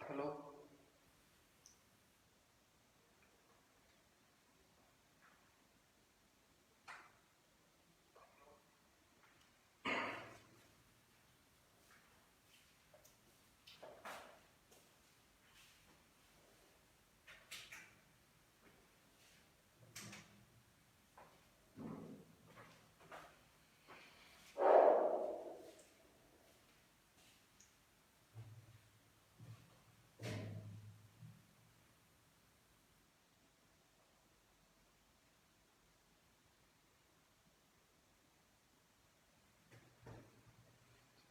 Hello.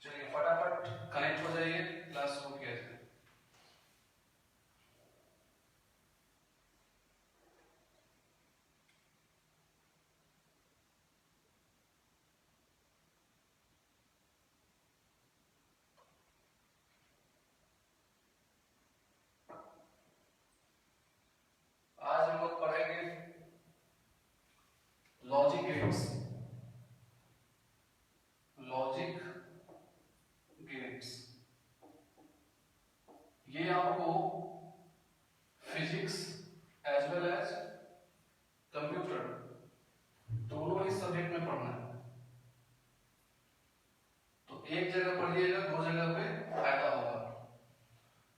चलिए फटाफट connect हो जाइए, क्लास शुरू किया जाए। आज हम लोग पढ़ेंगे लॉजिक गेट्स। लॉजिक गेट्स ये आपको physics as well as computer दोनों ही सब्जेक्ट में पढ़ना है। तो एक जगह पढ़िएगा, दो जगह पे फायदा होगा।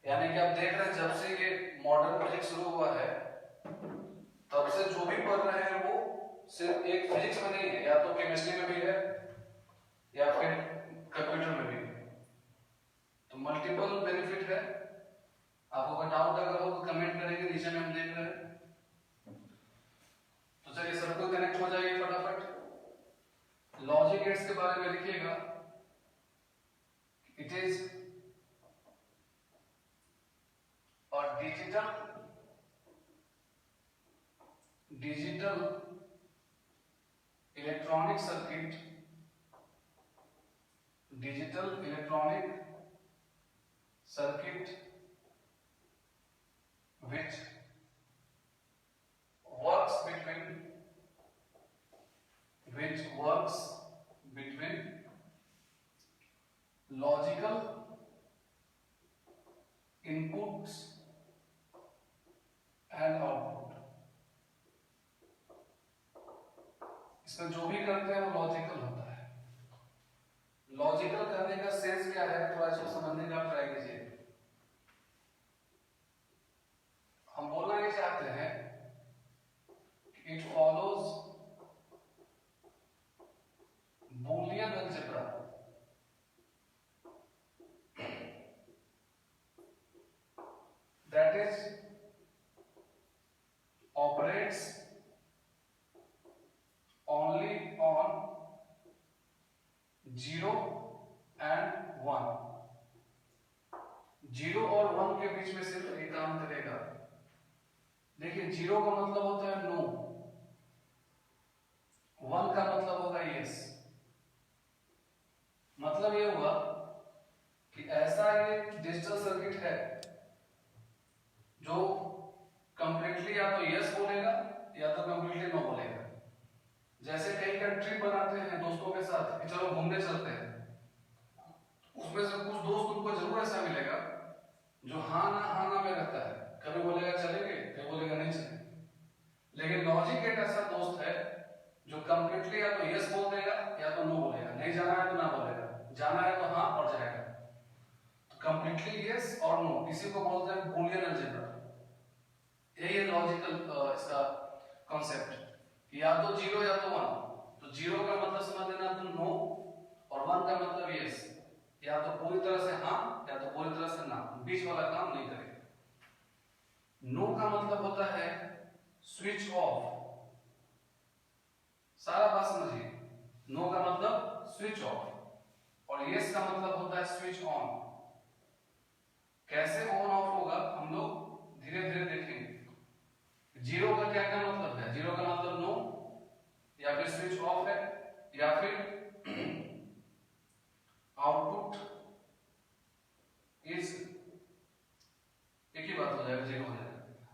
यानी कि आप देख रहे हैं जब से ये मॉडर्न फिजिक्स शुरू हुआ है तब से जो भी पढ़ रहे हैं वो सिर्फ एक फिजिक्स में नहीं है, या तो केमिस्ट्री में भी है या फिर कंप्यूटर में भी है। तो मल्टीपल बेनिफिट है। आपको कोई डाउट अगर हो तो कमेंट करेंगे, नीचे में हम देख रहे हैं। तो चलिए सबको कनेक्ट हो जाइए फटाफट। लॉजिक गेट्स के बारे में लिखिएगा, इट इज और digital electronic circuit, digital electronic circuit which works between logical inputs and output। इसमें जो भी करते हैं वो लॉजिकल होता है। लॉजिकल करने का सेंस क्या है, थोड़ा इसको समझने का ट्राई कीजिए। हम बोलना ये चाहते हैं कि it follows Boolean algebra. That is operates only on 0 and 1। 0 और 1 के बीच में सिर्फ एक काम करेगा। देखिए 0 का मतलब होता है नो, 1 का मतलब होगा यस। मतलब ये हुआ कि ऐसा ये डिजिटल सर्किट है जो कंप्लीटली या तो यस बोलेगा या तो कंप्लीटली नो बोलेगा। जैसे कई ट्रिप बनाते हैं दोस्तों के साथ कि चलो घूमने चलते हैं, उसमें से कुछ दोस्त उनको जरूर ऐसा मिलेगा जो हाँ ना में रहता है। कभी बोलेगा चलेंगे, कभी बोलेगा नहीं चलेंगे। लेकिन लॉजिक गेट ऐसा दोस्त है जो कंप्लीटली या तो यस बोल देगा या तो नो बोलेगा। नहीं जाना है तो ना बोलेगा, जाना है तो हाँ और जाएगा। तो कंप्लीटली यस और नो, इसी को बोलते हैं बूलियन अलजेब्रा। यही है लॉजिकल इसका कॉन्सेप्ट, या तो 0 या तो 1। तो 0 का मतलब समझ लेना तुम नो और 1 का मतलब यस। या तो पूरी तरह से हाँ या तो पूरी तरह से ना, बीच वाला काम नहीं करेगा। नो का मतलब होता है स्विच ऑफ। सारा बात समझिए, नो का मतलब स्विच ऑफ और यस का मतलब होता है स्विच ऑन। कैसे ऑन ऑफ होगा हम लोग धीरे धीरे देखेंगे। 0 का क्या क्या मतलब है, 0 का मतलब नो या फिर स्विच ऑफ है या फिर आउटपुट इज, एक ही बात हो जाएगा, 0 हो जाएगा।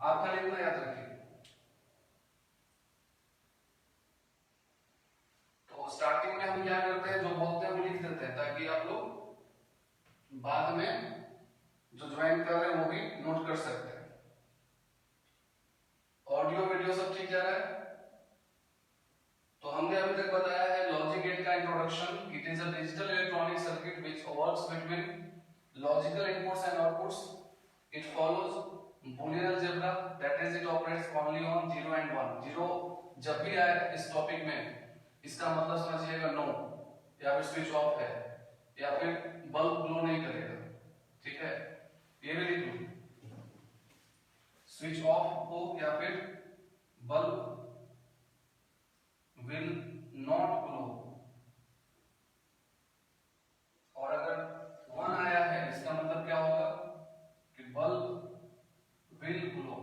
आप खाली इतना याद रखिए। तो स्टार्टिंग में हम क्या करते हैं, जो बोलते हैं वो लिख देते हैं ताकि आप लोग बाद में जो ज्वाइन कर रहे हैं वो भी कर सकते हैं। ऑडियो वीडियो सब ठीक जा रहा है? तो हमने अभी तक बताया है लॉजिक गेट का introduction. It is a digital electronic circuit which works between logical inputs and outputs. It follows Boolean algebra, that is it operates only on 0 and 1। 0 जब भी आए इस टॉपिक में इसका मतलब समझिएगा नो, या फिर स्विच ऑफ है, या फिर बल्ब ग्लो नहीं करेगा। ठीक है, ये भी लिख लो, स्विच ऑफ हो या फिर बल्ब will not glow। और अगर 1 आया है इसका मतलब क्या होगा कि बल्ब will glow,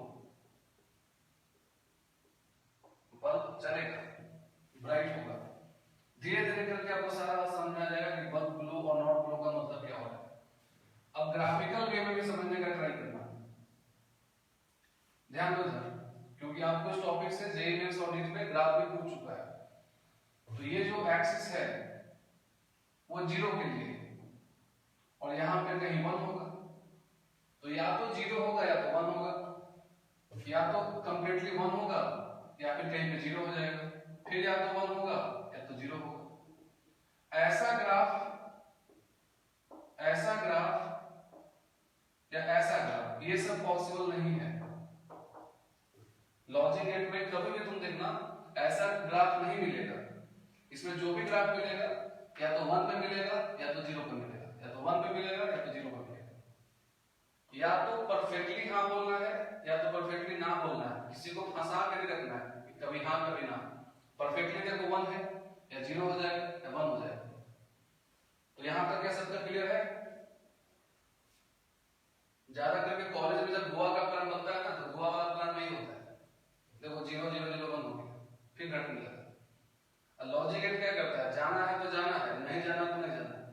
बल्ब चलेगा, ब्राइट होगा। धीरे धीरे करके आपको सारा समझ में आ जाएगा कि बल्ब ग्लो और नॉट ग्लो का मतलब क्या होता है। अब ग्राफिकल वे में भी समझने का ट्राई करना, ध्यान दो सर, क्योंकि आपको इस टॉपिक से जेईई मेंस और नीट में ग्राफ भी पूछ चुका है। तो ये जो एक्सिस है वो 0 के लिए और यहाँ पे कहीं 1 होगा, तो या तो 0 होगा या तो 1 होगा, या तो कंप्लीटली 1 होगा या फिर कहीं पे 0 हो जाएगा, फिर या तो 1 होगा या तो 0 होगा। ऐसा ग्राफ या ऐसा ग्राफ, ये सब पॉसिबल नहीं है। लॉजिक गेट में कभी भी तुम देखना ऐसा ग्राफ नहीं मिलेगा। इसमें जो भी ग्राफ मिलेगा या तो 1 पे मिलेगा या तो 0 पे मिलेगा, या तो 1 पे मिलेगा या तो 0 पे मिलेगा। या तो परफेक्टली हाँ बोलना है या तो परफेक्टली ना बोलना है, किसी को फंसा के नहीं रखना है, कभी हाँ कभी ना। परफेक्टली देखो 1 है या 0 हो जाएगा या 1 हो जाएगा। तो यहां तक क्या सबका क्लियर है? ज्यादा करके कॉलेज में जब गोवा का प्लान बनता है ना, तो गोवा वाला प्लान नहीं होता है। देखो 0 0 0 1 हो गया, फिर घटने लगा। लॉजिक गेट क्या करता है, जाना है तो जाना है, नहीं जाना तो नहीं जाना है।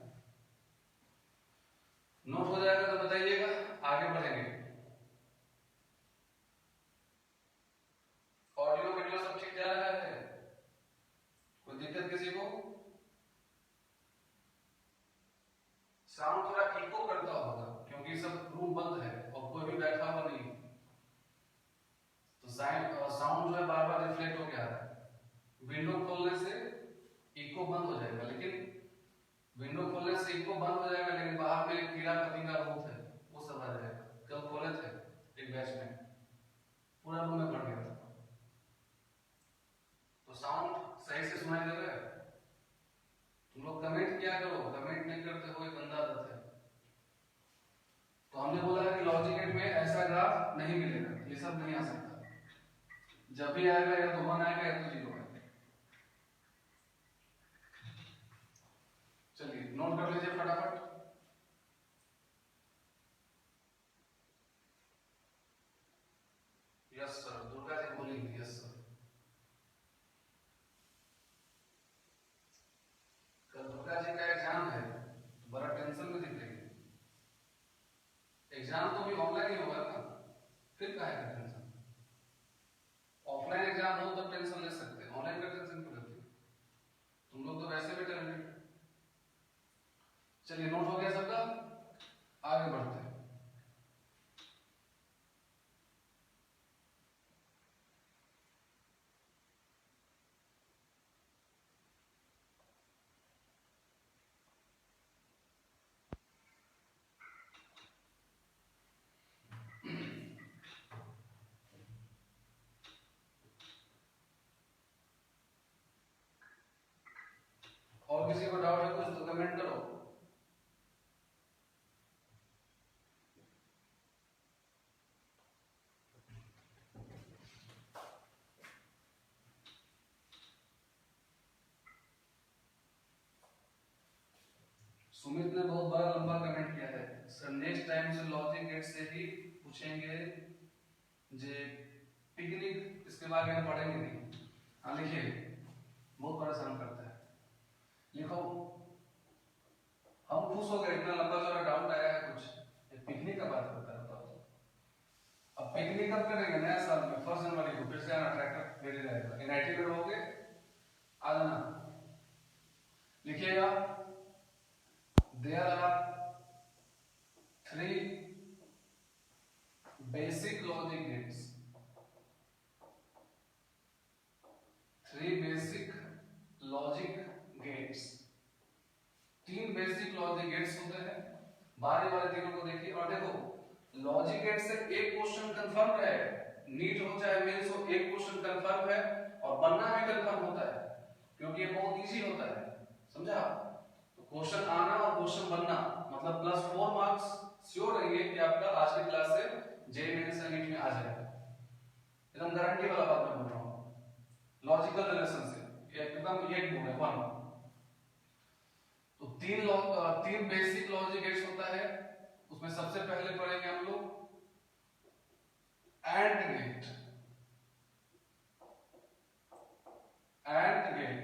नोट हो जाएगा तो बताइएगा, आगे बढ़ेंगे। ऑडियो वीडियो सब ठीक जा रहा है? कोई दिक्कत किसी को? साउंड थोड़ा इको करता होगा क्योंकि सब रूम बंद है और कोई भी बैठा हुआ नहीं, तो साउंड जो है बार बार रिफ्लेक्ट होकर आ रहा है। विंडो खोलने से इको बंद हो जाएगा, लेकिन विंडो खोलने से इको बंद हो जाएगा, लेकिन बाहर में कीड़ा पतंगा बहुत है, वो सब आ जाएगा। कल खोले थे एक बैच में, पूरा रूम में भर गया था। तो साउंड सही से सुनाई दे रहा है? तुम लोग कमेंट क्या करो, कमेंट नहीं करते हो, एक गंदा आदत है। तो हमने बोला है कि लॉजिक गेट में ऐसा ग्राफ नहीं मिलेगा, ये सब नहीं आ सकता। जब भी आएगा या तो 1 आएगा या तो 0 आएगा। चलिए नोट कर लीजिए फटाफट। यस सर, दुर्गा जी बोलेंगे यस सर। कल दुर्गा जी का एग्जाम है, बड़ा टेंशन में दिख रही है। एग्जाम तो भी ऑनलाइन ही होगा ना, फिर काहे का टेंशन? ऑफलाइन एग्जाम हो तब टेंशन ले सकते हैं, ऑनलाइन का टेंशन क्यों लेते हैं? तुम लोग तो वैसे भी टैलेंटेड। चलिए नोट हो गया सबका, आगे बढ़ते हैं। और किसी को डाउट है कुछ तो कमेंट करो। सुमित ने बहुत बड़ा लंबा कमेंट किया है सर, नेक्स्ट टाइम से लॉजिक गेट से ही पूछेंगे जे पिकनिक, इसके बारे में पढ़ेंगे नहीं। हाँ लिखिए, बहुत परेशान करता है। लिखो, हम खुश हो गए, इतना लंबा चौड़ा डाउट आया है कुछ, ये पिकनिक का बात करता है। अब पिकनिक कब करेंगे? नया साल में 1 जनवरी को फिर से आना, ट्रैक्टर रेडी रहेगा, एनआईटी में रहोगे, आ जाना। लिखिएगा, there are 3 basic logic gates, 3 basic logic gates, 3 basic logic gates होते हैं। बारी बारी तीनों को देखिए और देखो लॉजिक गेट से एक क्वेश्चन कंफर्म है, नीट हो चाहे मेंस हो, एक क्वेश्चन कंफर्म है और बनना भी कंफर्म होता है क्योंकि ये बहुत इजी होता है, समझा? तो क्वेश्चन आना और क्वेश्चन बनना मतलब +4 मार्क्स श्योर रहिए कि आपका आज की क्लास से जे मेंस या नीट में आ जाएगा, एकदम गारंटी वाला बात मैं बोल रहा हूं। लॉजिकल रिलेशनशिप एकदम एक गुण है, 1। तो 3 बेसिक लॉजिक गेट्स होता है, उसमें सबसे पहले पढ़ेंगे हम लोग and gate. And gate,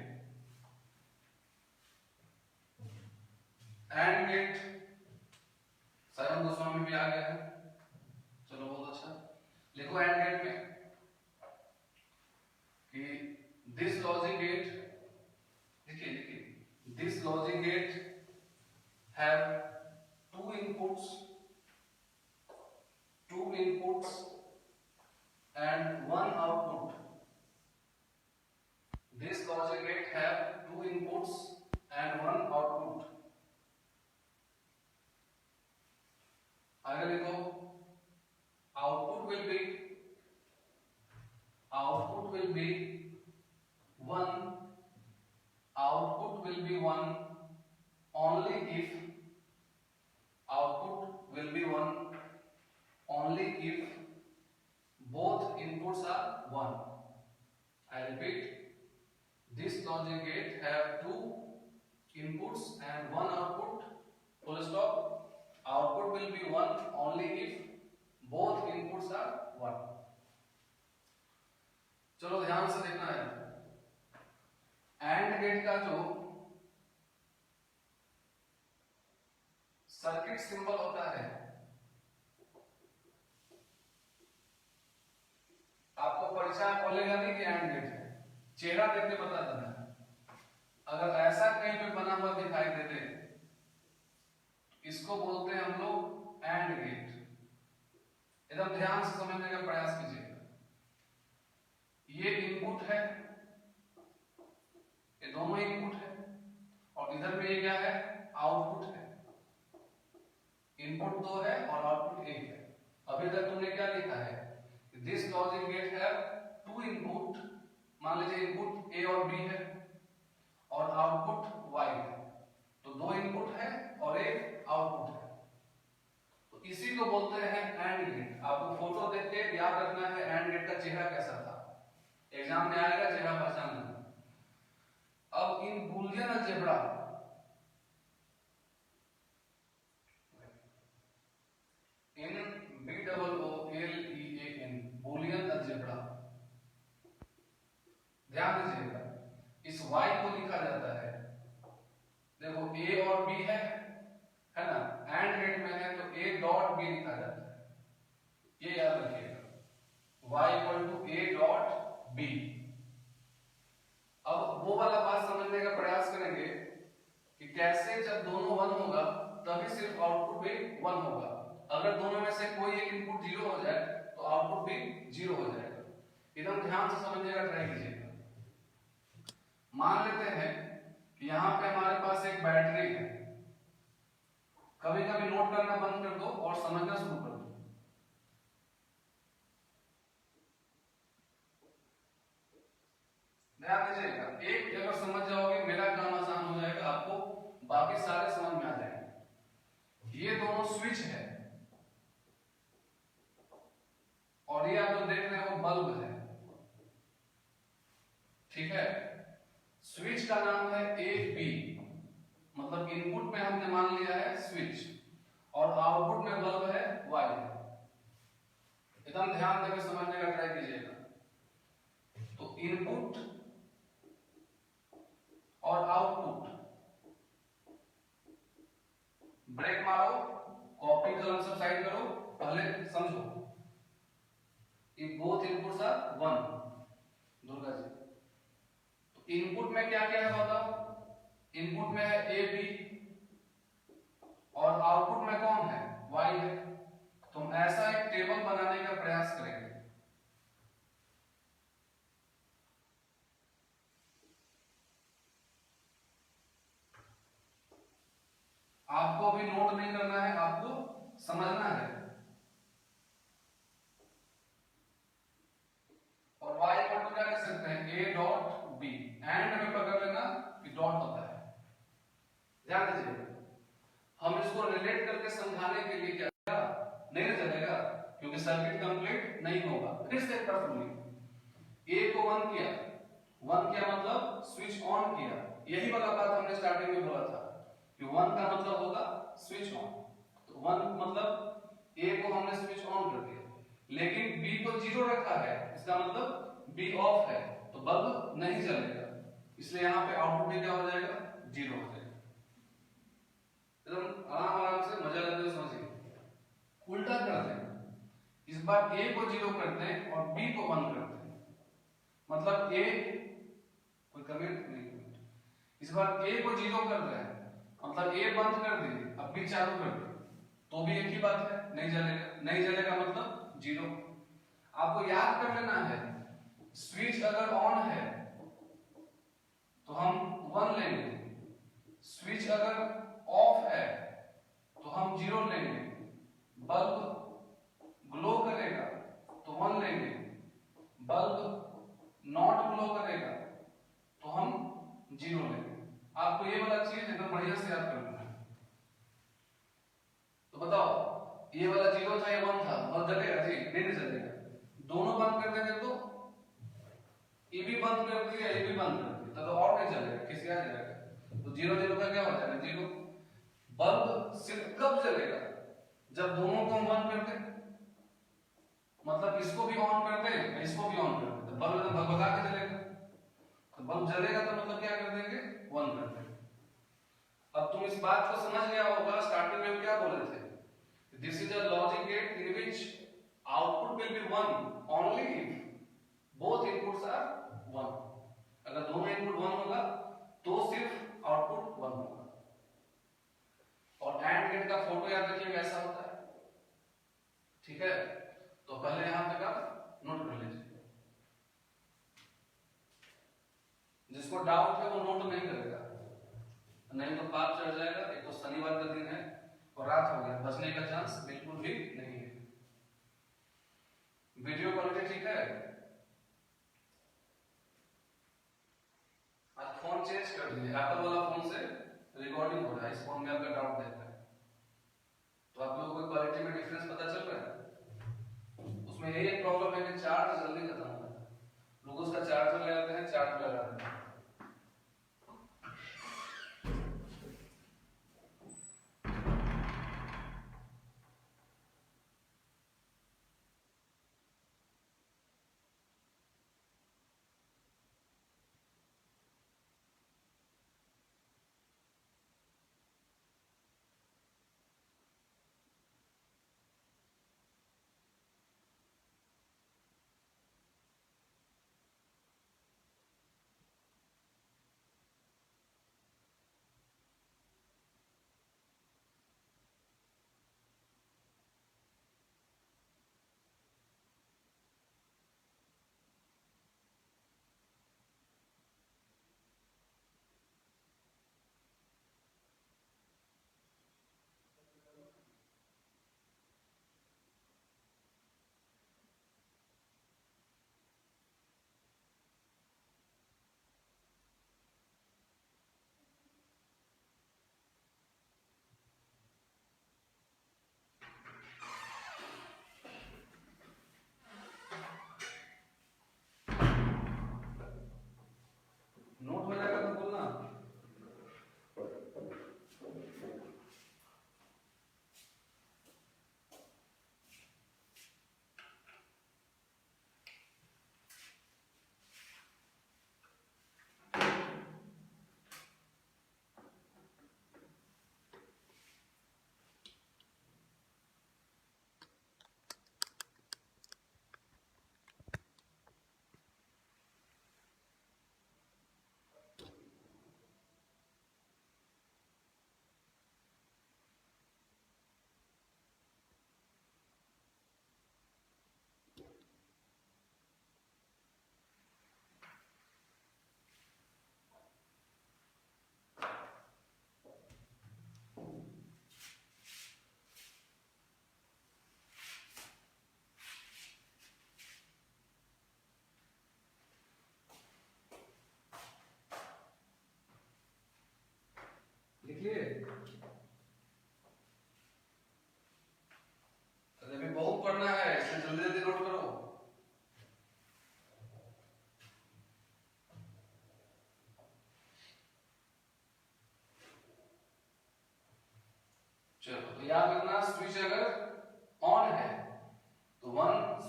and gate Sayan Goswami भी आ गया है, चलो बहुत अच्छा। लिखो एंड गेट में कि दिस लॉजिक गेट, देखिए देखिए this logic gate have two inputs and one output. This logic gate have 2 inputs and 1 output. आगे लिखो output will be 1, output will be 1 only if both inputs are 1. I repeat, this logic gate have 2 inputs and 1 output, full stop. Output will be 1 only if both inputs are 1. चलो ध्यान से देखना है, and gate का जो circuit symbol होता है, आपको परीक्षा बोलेगा नहीं कि एंड गेट है, चेहरा देख के बता देना है। अगर ऐसा कहीं पे बना हुआ दिखाई दे दे, इसको बोलते हैं हम लोग एंड गेट। एकदम ध्यान से समझने का प्रयास कीजिएगा। ये इनपुट है, ये दोनों इनपुट है और इधर में ये क्या है, आउटपुट है। इनपुट 2 है और आउटपुट 1 है। अभी तक तुमने क्या लिखा है, this logic gate have 2 input, मान लीजिए इनपुट ए और बी है और आउटपुट वाई है, तो 2 इनपुट है और 1 आउटपुट है, तो इसी को बोलते हैं एंड गेट। आपको फोटो देख के याद रखना है एंड गेट का चेहरा कैसा था, एग्जाम में आएगा चेहरा पहचान लेना। अब इन बूलियन अलजेब्रा, इन BOOLEAN बूलियन अलजेब्रा, ध्यान दीजिएगा, इस y को लिखा जाता है, देखो a और b है ना, एंड गेट में है तो a डॉट b लिखा जाता है, ये याद रखिएगा, y equal to a dot b। अब वो वाला बात समझने का प्रयास करेंगे कि कैसे जब दोनों 1 होगा तभी सिर्फ आउटपुट भी 1 होगा। अगर दोनों में से कोई एक इनपुट 0 हो जाए तो आउटपुट भी 0 हो जाएगा। एकदम ध्यान से समझने का ट्राई कीजिएगा। मान लेते हैं कि यहां पे हमारे पास एक बैटरी है, कभी कभी नोट करना बंद कर दो और समझना शुरू कर दो। ध्यान दीजिएगा, एक अगर समझ जाओगे मेरा काम आसान हो जाएगा, आपको बाकी सारे समझ में आ जाएंगे। ये दोनों स्विच है और ये आप जो देख रहे हो बल्ब है, ठीक है। स्विच का नाम है ए बी, मतलब इनपुट में हमने मान लिया है स्विच और आउटपुट में बल्ब है वाई। एकदम ध्यान देकर समझने का ट्राई कीजिएगा। तो इनपुट और आउटपुट, ब्रेक मारो, कॉपी कलम सब साइड करो, पहले समझो। ये both inputs are 1, Durga ji. तो इनपुट में क्या क्या है बताओ, इनपुट में है ए बी और आउटपुट में कौन है, वाई है। तुम ऐसा एक टेबल बनाने अभी नोट नहीं करना है, आपको समझना है। और y इक्वल टू क्या लिख सकते हैं, a डॉट b, एंड में पकड़ लेना कि डॉट होता है। ध्यान दीजिए, हम इसको रिलेट करके समझाने के लिए क्या किया, नहीं ना चलेगा क्योंकि सर्किट कंप्लीट नहीं होगा। फिर से एक बार सुनिए, a को 1 किया, 1 किया मतलब स्विच ऑन किया, यही वाला बात हमने स्टार्टिंग में बोला था कि 1 का मतलब होगा स्विच ऑन। तो 1 मतलब a को हमने स्विच ऑन कर दिया, लेकिन b को 0 रखा है, इसका मतलब b ऑफ है, तो बल्ब नहीं जलेगा, इसलिए यहाँ पे आउटपुट में क्या हो जाएगा, 0 हो जाएगा। एकदम आराम आराम से मजा लेते समझिए। उल्टा करते हैं, इस बार a को 0 करते हैं और b को 1 करते हैं, मतलब a, कोई कमेंट नहीं, इस बार a को 0 कर रहे हैं मतलब a बंद कर दिए, अब b चालू कर दिए, तो भी एक ही बात है, नहीं जलेगा, नहीं जलेगा मतलब 0। आपको याद कर लेना है, स्विच अगर ऑन है तो हम 1 लेंगे, स्विच अगर ऑफ है तो हम 0 लेंगे, बल्ब ग्लो करेगा तो 1 लेंगे, बल्ब नॉट ग्लो करेगा तो हम 0 लेंगे। आपको ये वाला चीज एकदम बढ़िया से याद करना है। तो बताओ, ये वाला 0 था या 1 था, बल्ब जलेगा जी, नहीं जलेगा। दोनों बंद कर देंगे तो ये भी बंद कर दिया, ये भी बंद कर दिया, तो और नहीं जलेगा, किसी आ जाएगा, तो 0 0 का क्या हो जाएगा, 0। बल्ब सिर्फ कब जलेगा, जब दोनों को हम बंद कर दें, मतलब इसको भी ऑन कर दें, इसको भी ऑन कर दें, तो बल्ब भगभगा के जलेगा, तो बल्ब जलेगा तो मतलब क्या कर देंगे, 1 कर देंगे। अब तुम इस बात को समझ गया होगा, स्टार्टिंग में क्या बोले थे, this is a logic gate in which output will be 1 only if both inputs are 1। अगर दोनों इनपुट 1 होगा तो सिर्फ आउटपुट 1 होगा। और एंड गेट का फोटो याद रखिएगा, ऐसा होता है, ठीक है। तो पहले यहां तक आप नोट कर लीजिए, जिसको डाउट है वो नोट नहीं करेगा, नहीं तो पाप चढ़ जाएगा। एक तो शनिवार का दिन है और रात हो गया, बचने का चांस बिल्कुल भी नहीं है। वीडियो क्वालिटी ठीक है, आज फोन चेंज कर दिए, एप्पल वाला फोन से रिकॉर्डिंग हो रहा है, इस फोन में आपका डाउट देता है, तो आप लोगों को क्वालिटी में डिफरेंस पता चल रहा है। उसमें यही एक प्रॉब्लम है कि चार्ज जल्दी खत्म हो जाता है, लोग उसका चार्जर ले आते हैं, चार्ज लगा देते हैं।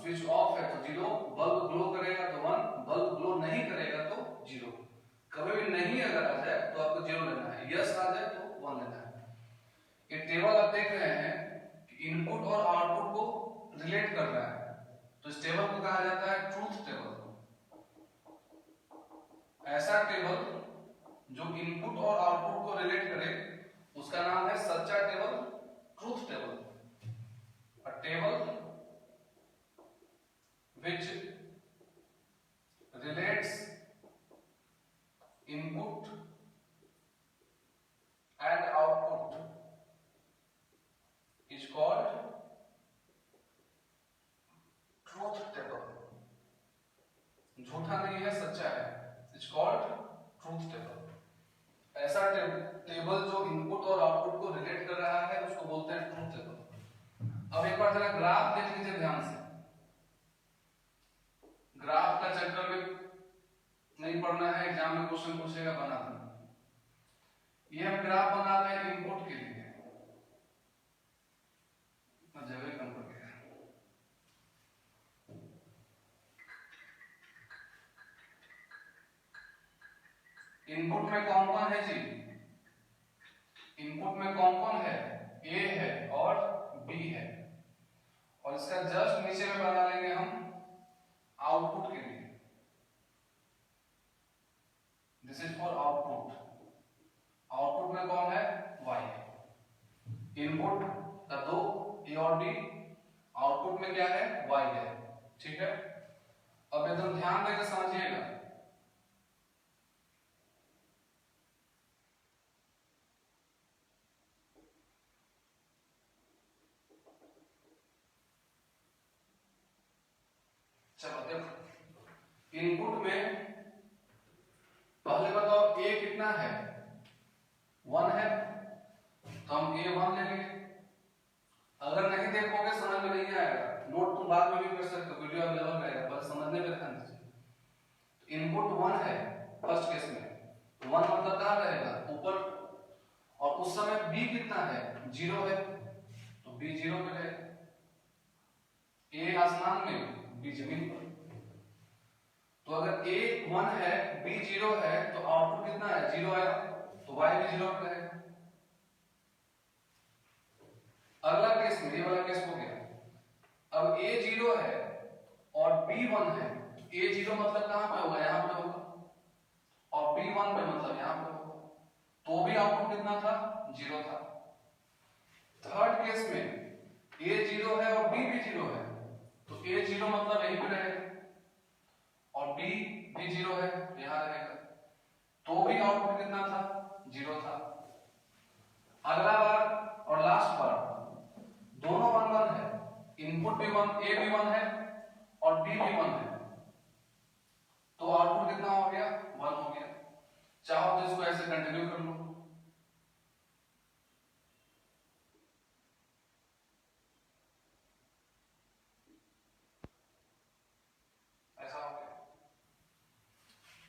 स्विच ऑफ है तो 0, बल्ब ग्लो करेगा तो 1, बल्ब ग्लो नहीं करेगा तो 0। कभी भी नहीं अगर आ जाए तो आपको 0 लेना है, यस आ जाए तो 1 लेना है। ये टेबल आप देख रहे हैं कि इनपुट और आउटपुट को रिलेट कर रहा है, तो इस टेबल को कहा जाता है ट्रूथ टेबल। ऐसा टेबल जो इनपुट और आउटपुट को रिलेट करे उसका नाम है सच्चा table, truth table. A table which relates input and output is called truth table। झूठा नहीं है, सच्चा है, इट्स कॉल्ड ट्रूथ टेबल। ऐसा टेबल जो इनपुट और आउटपुट को रिलेट कर रहा है उसको बोलते हैं ट्रूथ टेबल। अब एक बार जरा ग्राफ देख लीजिए ध्यान से। ग्राफ का चक्कर में नहीं पढ़ना है, एग्जाम में क्वेश्चन पूछेगा बना देना। ये हम ग्राफ बना रहे हैं इनपुट के लिए, जगह कम पड़ गया। इनपुट में कौन कौन है जी? इनपुट में कौन कौन है? ए है और बी है, और इसका जस्ट नीचे में बना लेंगे हम आउटपुट के लिए। This is for output. Output में कौन है? y। इनपुट का 2 ए और बी, आउटपुट में क्या है? y है। ठीक है, अब एकदम ध्यान देकर समझिएगा। चलो देखो, इनपुट में पहले बताओ ए कितना है? 1 है, तो हम A1 ले लेंगे। अगर नहीं देखोगे समझ में नहीं आएगा, नोट तुम बाद में भी कर सकते हो, वीडियो अवेलेबल रहेगा, बस समझने पे ध्यान दीजिए। इनपुट 1 है फर्स्ट केस में, तो 1 मतलब कहाँ रहेगा? ऊपर, और उस समय B कितना है? 0 है, तो B 0 पे रहेगा। A आसमान में, B जमीन पर। तो अगर A 1 है, B 0 है, तो आउटपुट कितना है? 0 आएगा, तो Y भी 0 पे रहेगा। अगला केस में, ये वाला केस हो गया। अब A 0 है और B 1 है, A 0 मतलब कहां पे होगा? यहां पे होगा, और B 1 पे मतलब यहां पे होगा, तो भी आउटपुट कितना था? 0 था। थर्ड केस में A 0 है और B भी 0 है, तो A 0 मतलब यहीं पे रहेगा, और B भी 0 है, यहां रहेगा, तो भी आउटपुट कितना था? 0 था। अगला बार और लास्ट बार दोनों 1 1 है, इनपुट भी 1, A भी 1 है और B भी 1 है, तो आउटपुट कितना हो गया? 1 हो गया। चाहो तो इसको ऐसे कंटिन्यू कर लो। ऐसा हो गया।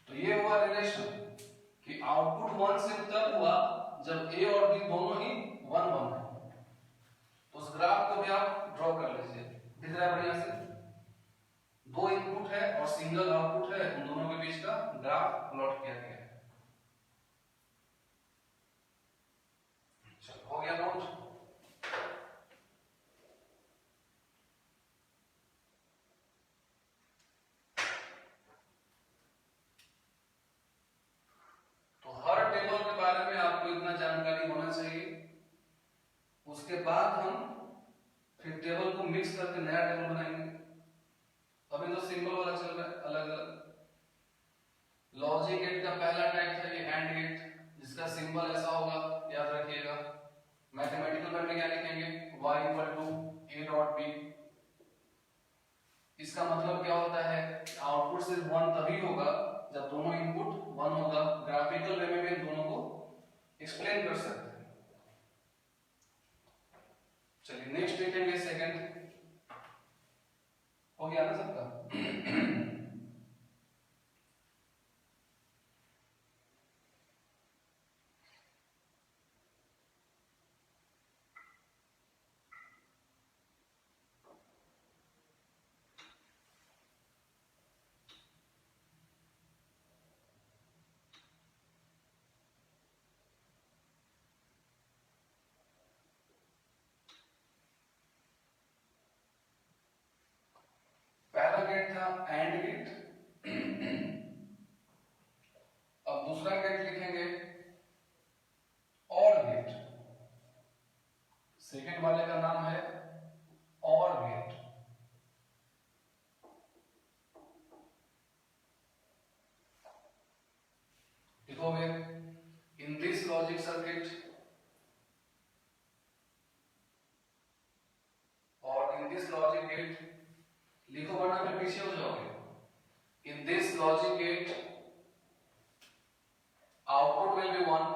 तो ये हुआ रिलेशन कि आउटपुट 1 से तब हुआ जब A और B दोनों ही 1 1 है। तो उस ग्राफ को भी आप ड्रॉ कर लीजिए, दिख रहा है बढ़िया से? 2 इनपुट है और सिंगल आउटपुट है, उन दोनों के बीच का ग्राफ प्लॉट किया गया है। चलो, हो गया नोट? तो हर टेबल के बारे में आपको इतना जानकारी होना चाहिए। उसके बाद हम फिर टेबल को मिक्स करके नया टेबल बनाएंगे। अभी तो सिंबल वाला चल रहा है अलग अलग। लॉजिक गेट का पहला टाइप था ये एंड गेट, जिसका सिंबल ऐसा होगा, याद रखिएगा। मैथमेटिकल में क्या लिखेंगे? y equal to a dot b। इसका मतलब क्या होता है? आउटपुट सिर्फ 1 तभी होगा जब दोनों इनपुट 1 होगा। ग्राफिकल वे में भी इन दोनों को एक्सप्लेन कर सकते हैं। चलिए नेक्स्ट देखेंगे, सेकंड। हो गया ना सबका? हम एंड गेट। अब दूसरा गेट लिखेंगे और गेट। सेकेंड वाले का नाम है और गेट। लिखोगे इन दिस लॉजिक सर्किट और इन दिस लॉजिक गेट। लिखो वरना फिर पीछे हो जाओगे। In this logic gate output will be 1.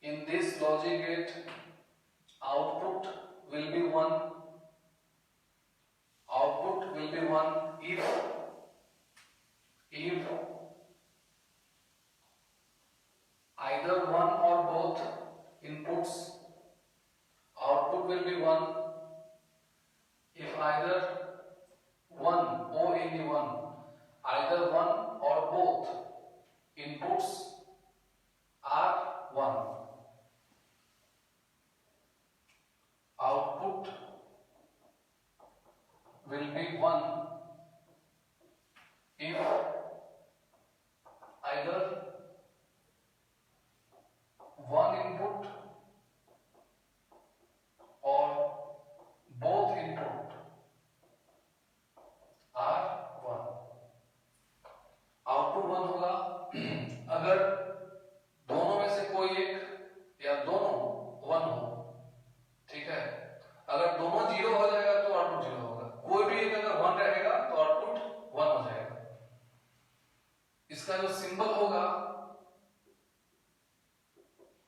In this logic gate output will be 1. Output will be 1 if either one or both inputs. Output will be 1 if either one only one, either one or both inputs are 1. Output will be 1 if either one input or both input are 1. Output 1 होगा अगर दोनों में से कोई एक या दोनों 1 हो। ठीक है, अगर दोनों 0 हो जाएगा तो आउटपुट 0 होगा। कोई भी एक अगर 1 रहेगा तो आउटपुट 1 हो जाएगा। इसका जो सिंबल होगा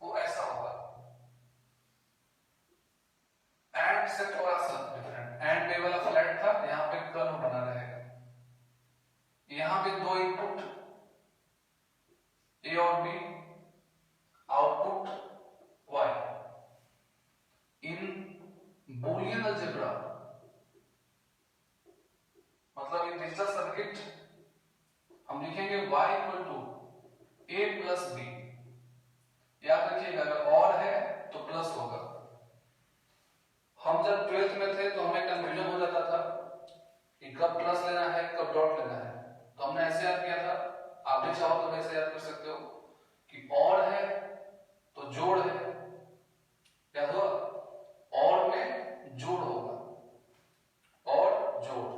वो ऐसा होगा। एंड से थोड़ा सा डिफरेंट। एंड पे वाला फ्लैट था, यहां पे कर्व बना रहेगा। यहां पे दो इनपुट ए और B, output y। In Boolean algebra मतलब इन डिजिटल सर्किट हम लिखेंगे y equal to a plus b। याद रखिएगा अगर और है तो प्लस होगा। हम जब 12th में थे तो हमें कंफ्यूजन हो जाता था कि कब प्लस लेना है कब डॉट लेना है। तो हमने ऐसे याद किया था, आप भी चाहो तो ऐसे याद कर सकते हो कि और है तो जोड़ है। याद हुआ? और में जोड़ होगा और जोड़।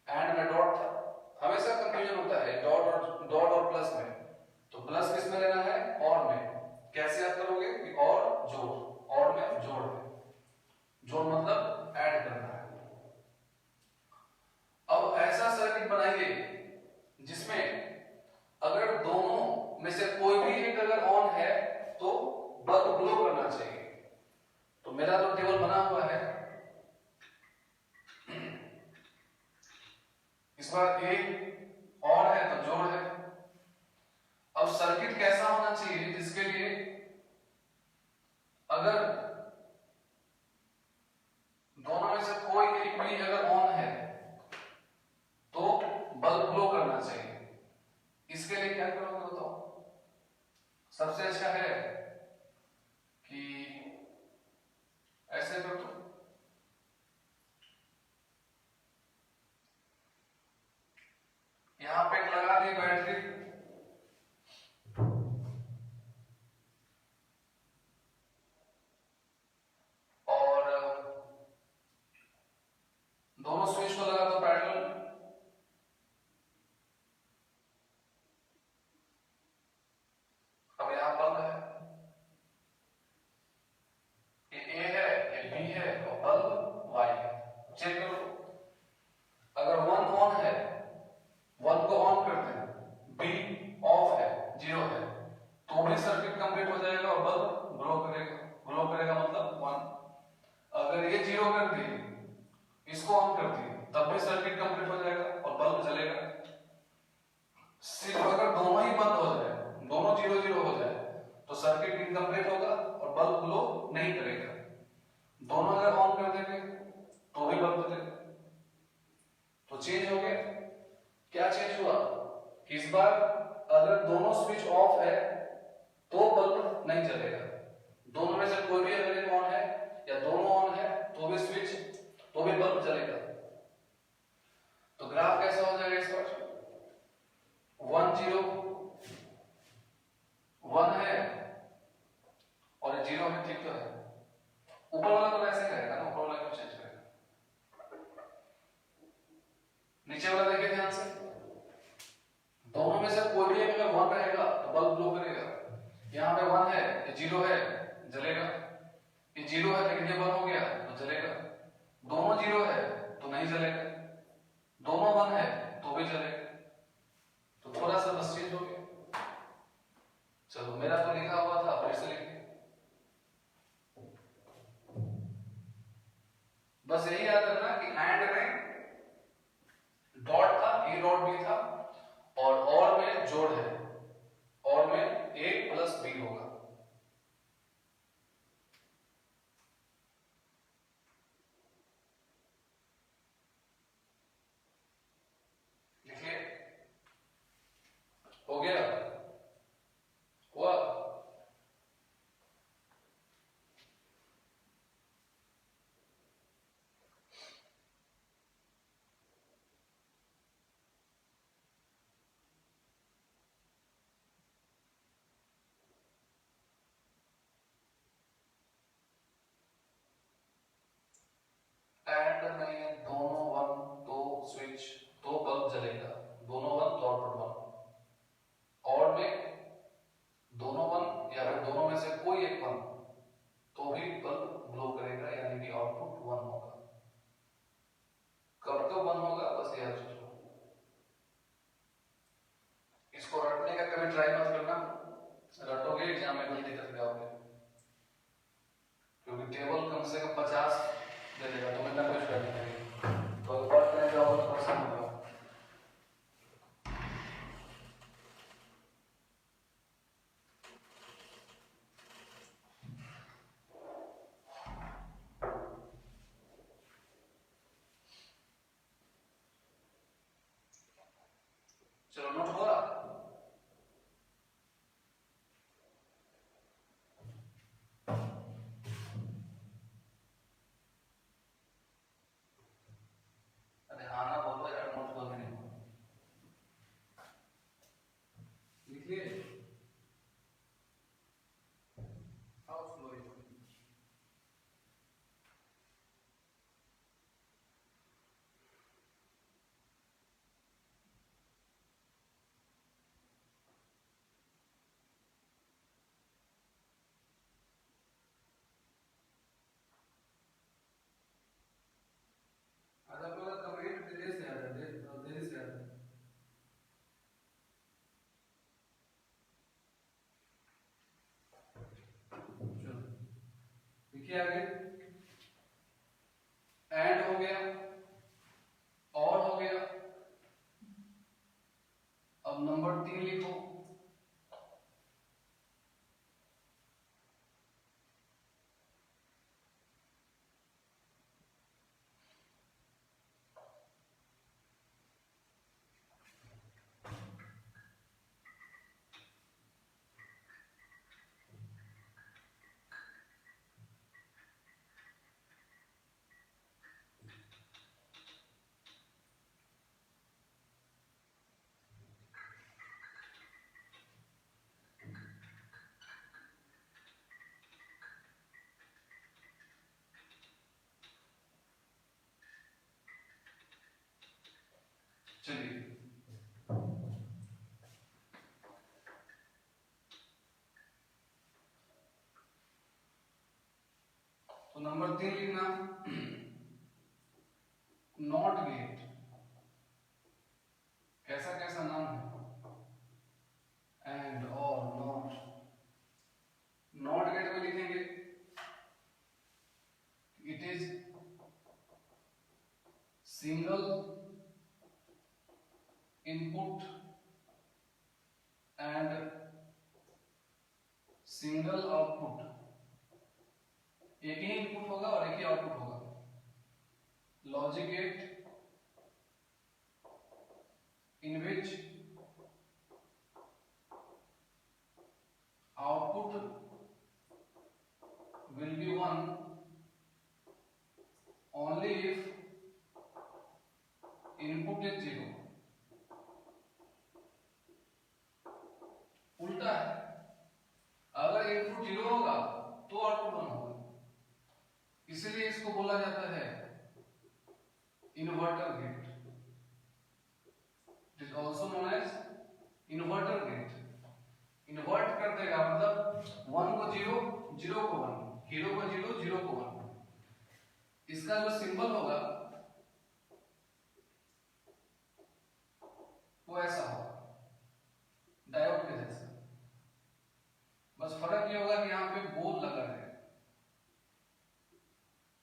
एंड में डॉट था। हमेशा कंफ्यूजन होता है डॉट और प्लस में। तो प्लस किस में लेना है? और में। कैसे याद करोगे कि और जोड़, और में जोड़ है। जोड़ मतलब ऐड करना है। अब ऐसा सर्किट बनाइए जिसमें अगर दोनों में से कोई भी एक अगर ऑन है तो बल्ब ग्लो करना चाहिए। तो मेरा जो टेबल बना हुआ है इस बार ए ऑन है तो जोड़ है। अब सर्किट कैसा होना चाहिए जिसके लिए अगर दोनों में से कोई एक भी अगर ऑन है तो बल्ब ग्लो करना चाहिए। इसके लिए क्या करोगे बताओ? सबसे अच्छा है कि ऐसे कर दो। यहां पे लगा दी बैटरी और दोनों स्विच को लगा दो पैरेलल। अब यहां बल्ब है, ये ए है ये बी है और बल्ब वाई है। चेक करो, अगर 1 ऑन है 1 को ऑन करते हैं, बी ऑफ है 0 है तो भी सर्किट कंप्लीट हो जाएगा और बल्ब ग्लो करेगा। ग्लो करेगा मतलब 1। अगर ये 0 कर दिए, इसको ऑन कर दिए, तब भी सर्किट कंप्लीट हो जाएगा और बल्ब जलेगा। सिर्फ अगर दोनों ही बंद हो जाए, दोनों 0 0 हो जाए तो सर्किट इनकम्प्लीट होगा और बल्ब ग्लो नहीं करेगा। दोनों अगर ऑन कर देंगे तो भी बल्ब जलेगा। तो चेंज हो गया। क्या चेंज हुआ कि इस बार अगर दोनों स्विच ऑफ है तो बल्ब नहीं जलेगा। दोनों में से कोई भी अगर एक ऑन है या दोनों ऑन है तो भी बल्ब जलेगा। नीचे वाला देखिए ध्यान से, दोनों में से कोई भी एक अगर 1 रहेगा तो बल्ब ग्लो करेगा। यहाँ पे 1 है, ये 0 है, जलेगा। ये 0 है लेकिन ये 1 हो गया तो जलेगा। दोनों 0 है तो नहीं जलेगा, दोनों 1 है तो भी जलेगा। तो थोड़ा सा बस चेंज हो गया। चलो मेरा तो लिखा हुआ था, फिर से लिखिए। बस यही याद रखना कि एंड में डॉट था, ए डॉट बी था, और में जोड़ है, और में ए प्लस बी होगा। लिखिए, हो गया, हुआ। एंड में दोनों 1 तो स्विच, तो बल्ब जलेगा, दोनों 1 तो आउटपुट 1। और में दोनों 1 या फिर दोनों में से कोई एक 1 तो भी बल्ब ग्लो करेगा, यानी कि आउटपुट 1 होगा। कब कब 1 होगा बस याद रखो। इसको रटने का कभी ट्राई मत करना, रटोगे एग्जाम में गलती कर जाओगे, क्योंकि टेबल कम से कम 50 दे देगा, तुम्हें 90 स्टडी करेगी, तो अगर पढ़ करने जाओगे तो परेशान हो जाओगे। चलो नोट हुआ। अरे हाँ ना बोलो यार, नोट हुआ कि नहीं हुआ? लिखिए। हाउ स्लो इज अगर लोग कमेंट देर से आता है, देर से आता है। चलो देखिए आगे, एंड हो गया, और हो गया। अब नंबर 3 लिखो। चलिए तो नंबर 3 लिखना, नॉट गेट। कैसा कैसा नाम है, एंड और नॉट। नॉट गेट में लिखेंगे it is single input and single output. एक ही इनपुट होगा और एक ही आउटपुट होगा। Logic gate in which output will be 1 only if input is 0। उल्टा है, अगर इनपुट 0 होगा तो आउटपुट 1 होगा, इसलिए इसको बोला जाता है inverter gate. It is also known as inverter gate. Invert कर देगा मतलब 1 को 0, 0 को 1, 0 को 0, 0 को 1। इसका जो सिंबल होगा वो ऐसा होगा, डायोड के जैसा। बस फर्क ये होगा कि यहाँ पे बोल लगा रहेगा,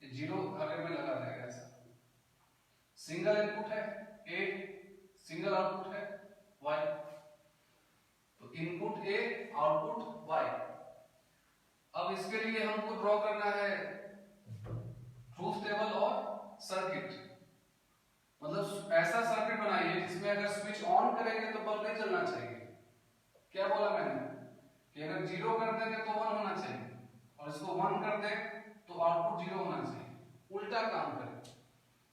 जीरो आगे में लगा रहेगा ऐसा। सिंगल इनपुट है ए, सिंगल आउटपुट है वाई, तो इनपुट ए आउटपुट वाई। अब इसके लिए हमको ड्रॉ करना है ट्रूथ टेबल और सर्किट। मतलब ऐसा सर्किट बनाइए जिसमें अगर स्विच ऑन करेंगे तो बल्ब नहीं जलना चाहिए। क्या बोला मैंने कि अगर 0 कर देंगे तो 1 होना चाहिए, और इसको 1 कर दे तो आउटपुट 0 होना चाहिए। उल्टा काम करें,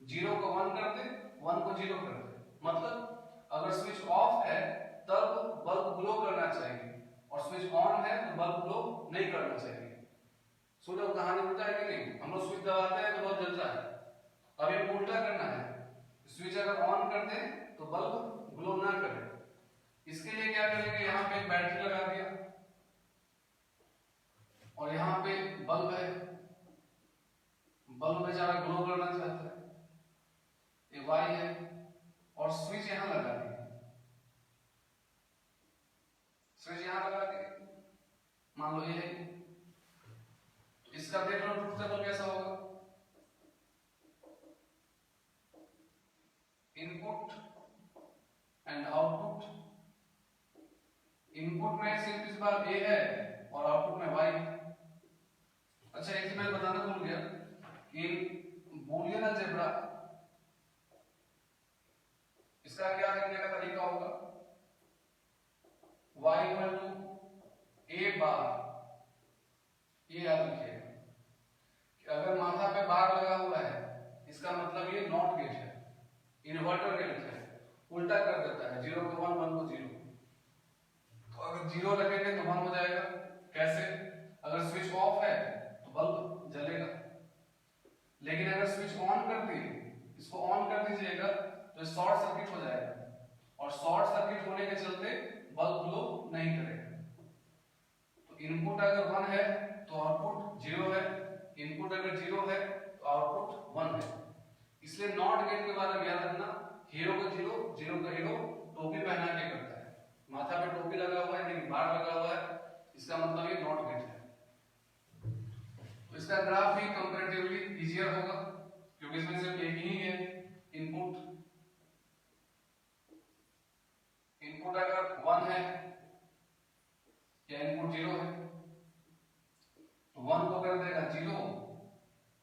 0 को 1 कर दे, 1 को 0 कर दे। मतलब अगर स्विच ऑफ है तब बल्ब ग्लो करना चाहिए, और स्विच ऑन है तो बल्ब ग्लो नहीं करना चाहिए। सुनो कहानी उल्टा है कि नहीं? हम लोग स्विच दबाते हैं तो बल्ब जलता है, अब ये उल्टा करना है। स्विच अगर ऑन कर दे तो बल्ब ग्लो ना करे। इसके लिए क्या करेंगे, यहाँ पे एक बैटरी लगा दिया और यहाँ पे बल्ब है, बल्ब बेचारा ग्लो करना चाहता है, ये वाई है, और स्विच यहाँ लगा दिया, स्विच यहाँ लगा दिया, मान लो ये है। इसका देख लो ट्रूथ टेबल कैसा होगा, इनपुट एंड आउटपुट। इनपुट में सिर्फ इस बार ए है और आउटपुट में वाई। अच्छा एक चीज मैं बताना भूल गया कि बूलियन अलजेब्रा, इसका क्या करने का तरीका होगा, y इक्वल टू ए बार, ये याद रखिएगा कि अगर माथा पे बार लगा हुआ है इसका मतलब ये नॉट गेट है, इन्वर्टर गेट है, उल्टा कर देता है, 0 को 1, 1 को 0। तो अगर 0 रखेंगे तो 1 हो जाएगा। कैसे? अगर स्विच ऑफ है तो बल्ब जलेगा, लेकिन अगर स्विच ऑन कर दिए, इसको ऑन कर दीजिएगा तो शॉर्ट सर्किट हो जाएगा, और शॉर्ट सर्किट होने के चलते बल्ब ग्लो नहीं करेगा। तो इनपुट अगर 1 है तो आउटपुट 0 है, इनपुट अगर 0 है तो आउटपुट 1 है। इसलिए नॉट गेट के बारे में याद रखना, हीरो को 0, 0 का हीरो टोपी पहना के करता है, माथा पे टोपी लगा हुआ है लेकिन बार लगा हुआ है, इसका मतलब ये नॉट गेट है। तो इसका ग्राफ भी कंपैरेटिवली इजियर होगा क्योंकि इसमें सिर्फ एक ही है इनपुट। इनपुट अगर 1 है या इनपुट 0 है तो 1 को कर देगा 0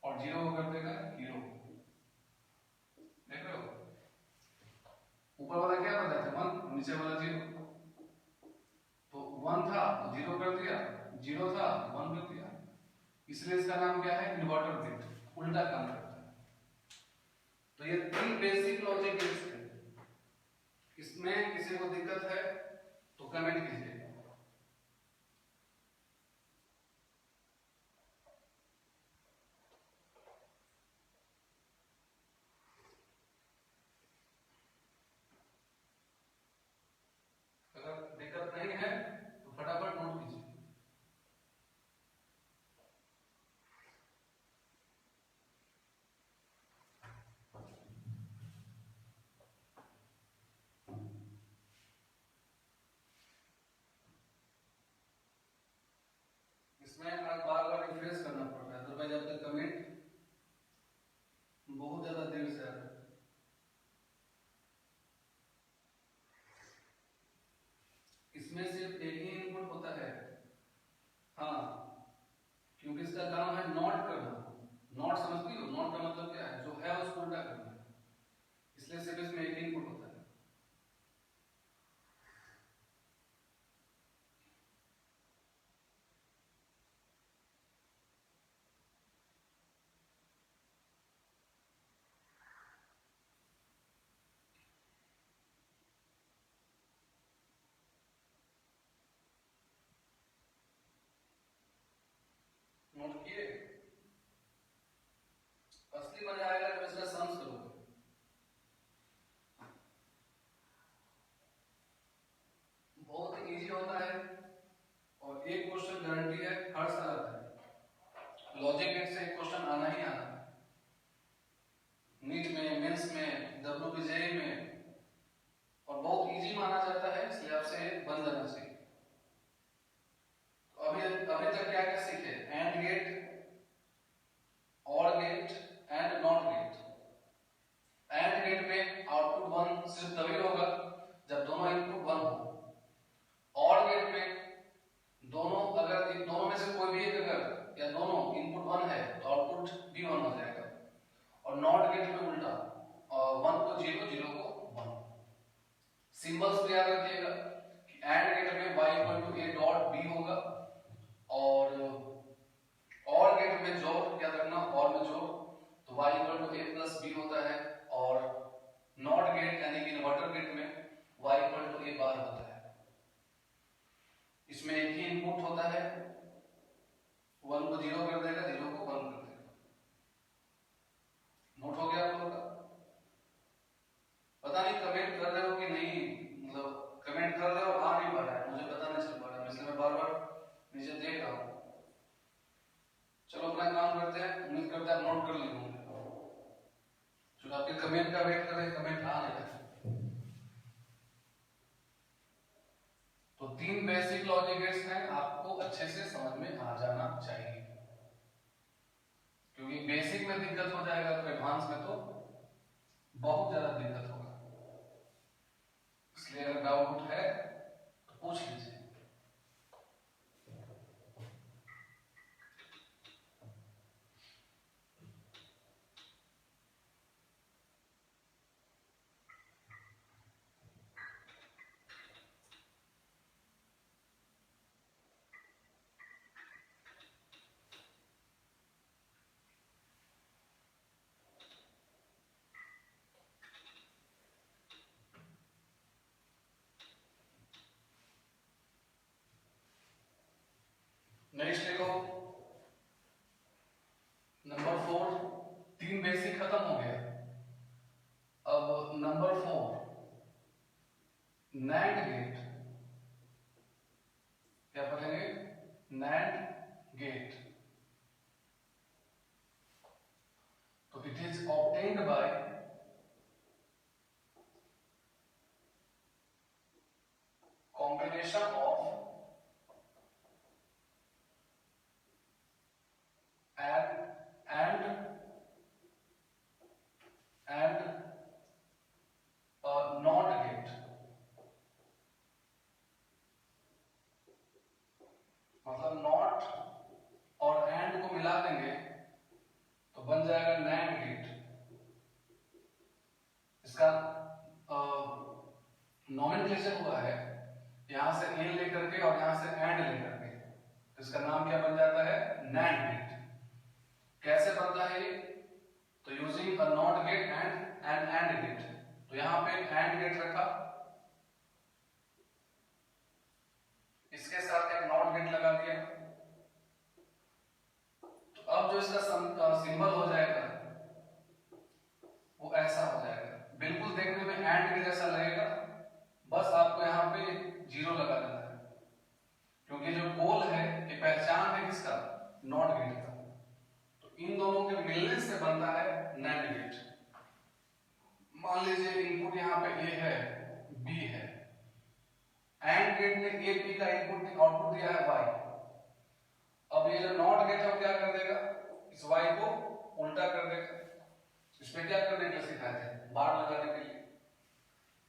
और 0 को कर देगा हीरो। देख रहे हो, ऊपर वाला क्या बन जाता है 1, नीचे वाला 0। तो 1 था तो 0 कर दिया, 0 था 1 कर दिया, इसलिए इसका नाम क्या है, इन्वर्टर गेट, उल्टा काम करता है। तो ये 3 बेसिक लॉजिक गेट्स हैं। इसमें किसी को दिक्कत है तो कमेंट कीजिए। अगर दिक्कत नहीं है तो फटाफट नोट कीजिए। गेट में उल्टा, 1 को 0, 0 को 1। सिंबल्स भी याद रखिएगा कि एंड गेट में y equal to a dot b होगा, और गेट में जोड़ याद रखना, और में जोड़ तो y equal to a plus b होता है, और नॉट गेट यानी कि इन्वर्टर गेट में y equal to a bar होता है। इसमें एक ही इनपुट होता है, 1 को 0 कर देगा, 0 को 1 कर देगा। नोट हो गया आप लोगों का? पता नहीं कमेंट कर रहे हो कि नहीं, मतलब कमेंट कर रहे हो आ नहीं पा रहा है, मुझे पता नहीं चल पा रहा है, इसलिए मैं बार बार नीचे देख रहा हूँ। चलो अपना काम करते हैं, उम्मीद करते हैं आप नोट कर लिए होंगे। चलो आपके कमेंट का वेट करें, कमेंट आ नहीं रहा। तो 3 बेसिक लॉजिक गेट्स हैं, आपको अच्छे से समझ में आ जाना चाहिए, क्योंकि बेसिक में दिक्कत हो जाएगा तो एडवांस में तो बहुत ज्यादा दिक्कत होगा। इसलिए अगर डाउट है तो पूछ लीजिए। नेक्स्ट देखो नंबर 4, 3 बेसिक खत्म हो गया। अब नंबर 4 नैंड गेट, क्या पढ़ेंगे? NAND gate. तो it is obtained by combination of and NOT gate. मतलब नॉट और एंड को मिला देंगे तो बन जाएगा नैंड गेट। इसका नॉमेनक्लेचर हुआ है यहां से एन लेकर के और यहां से एंड लेकर के, तो इसका नाम क्या बन जाता है? NAND gate. कैसे बनता है ये? तो using a not gate and and gate. तो यहां पे एंड गेट रखा, इसके साथ एक नॉट गेट लगा दिया, तो अब जो इसका सिंबल हो जाएगा वो ऐसा हो जाएगा, बिल्कुल देखने में एंड के जैसा लगेगा, बस आपको यहाँ पे 0 लगा देना है, क्योंकि जो गोल है ये पहचान है किसका? नॉट गेट का। तो इन दोनों के मिलने से बनता है नैंड गेट। मान लीजिए इनपुट यहाँ पे ए है, बी है, एंड गेट ने ए बी का इनपुट आउटपुट दिया है वाई। अब ये जो नॉट गेट है वो क्या कर देगा? इस वाई को उल्टा कर देगा। इसमें क्या करने के लिए सिखाए थे? बार लगाने के लिए।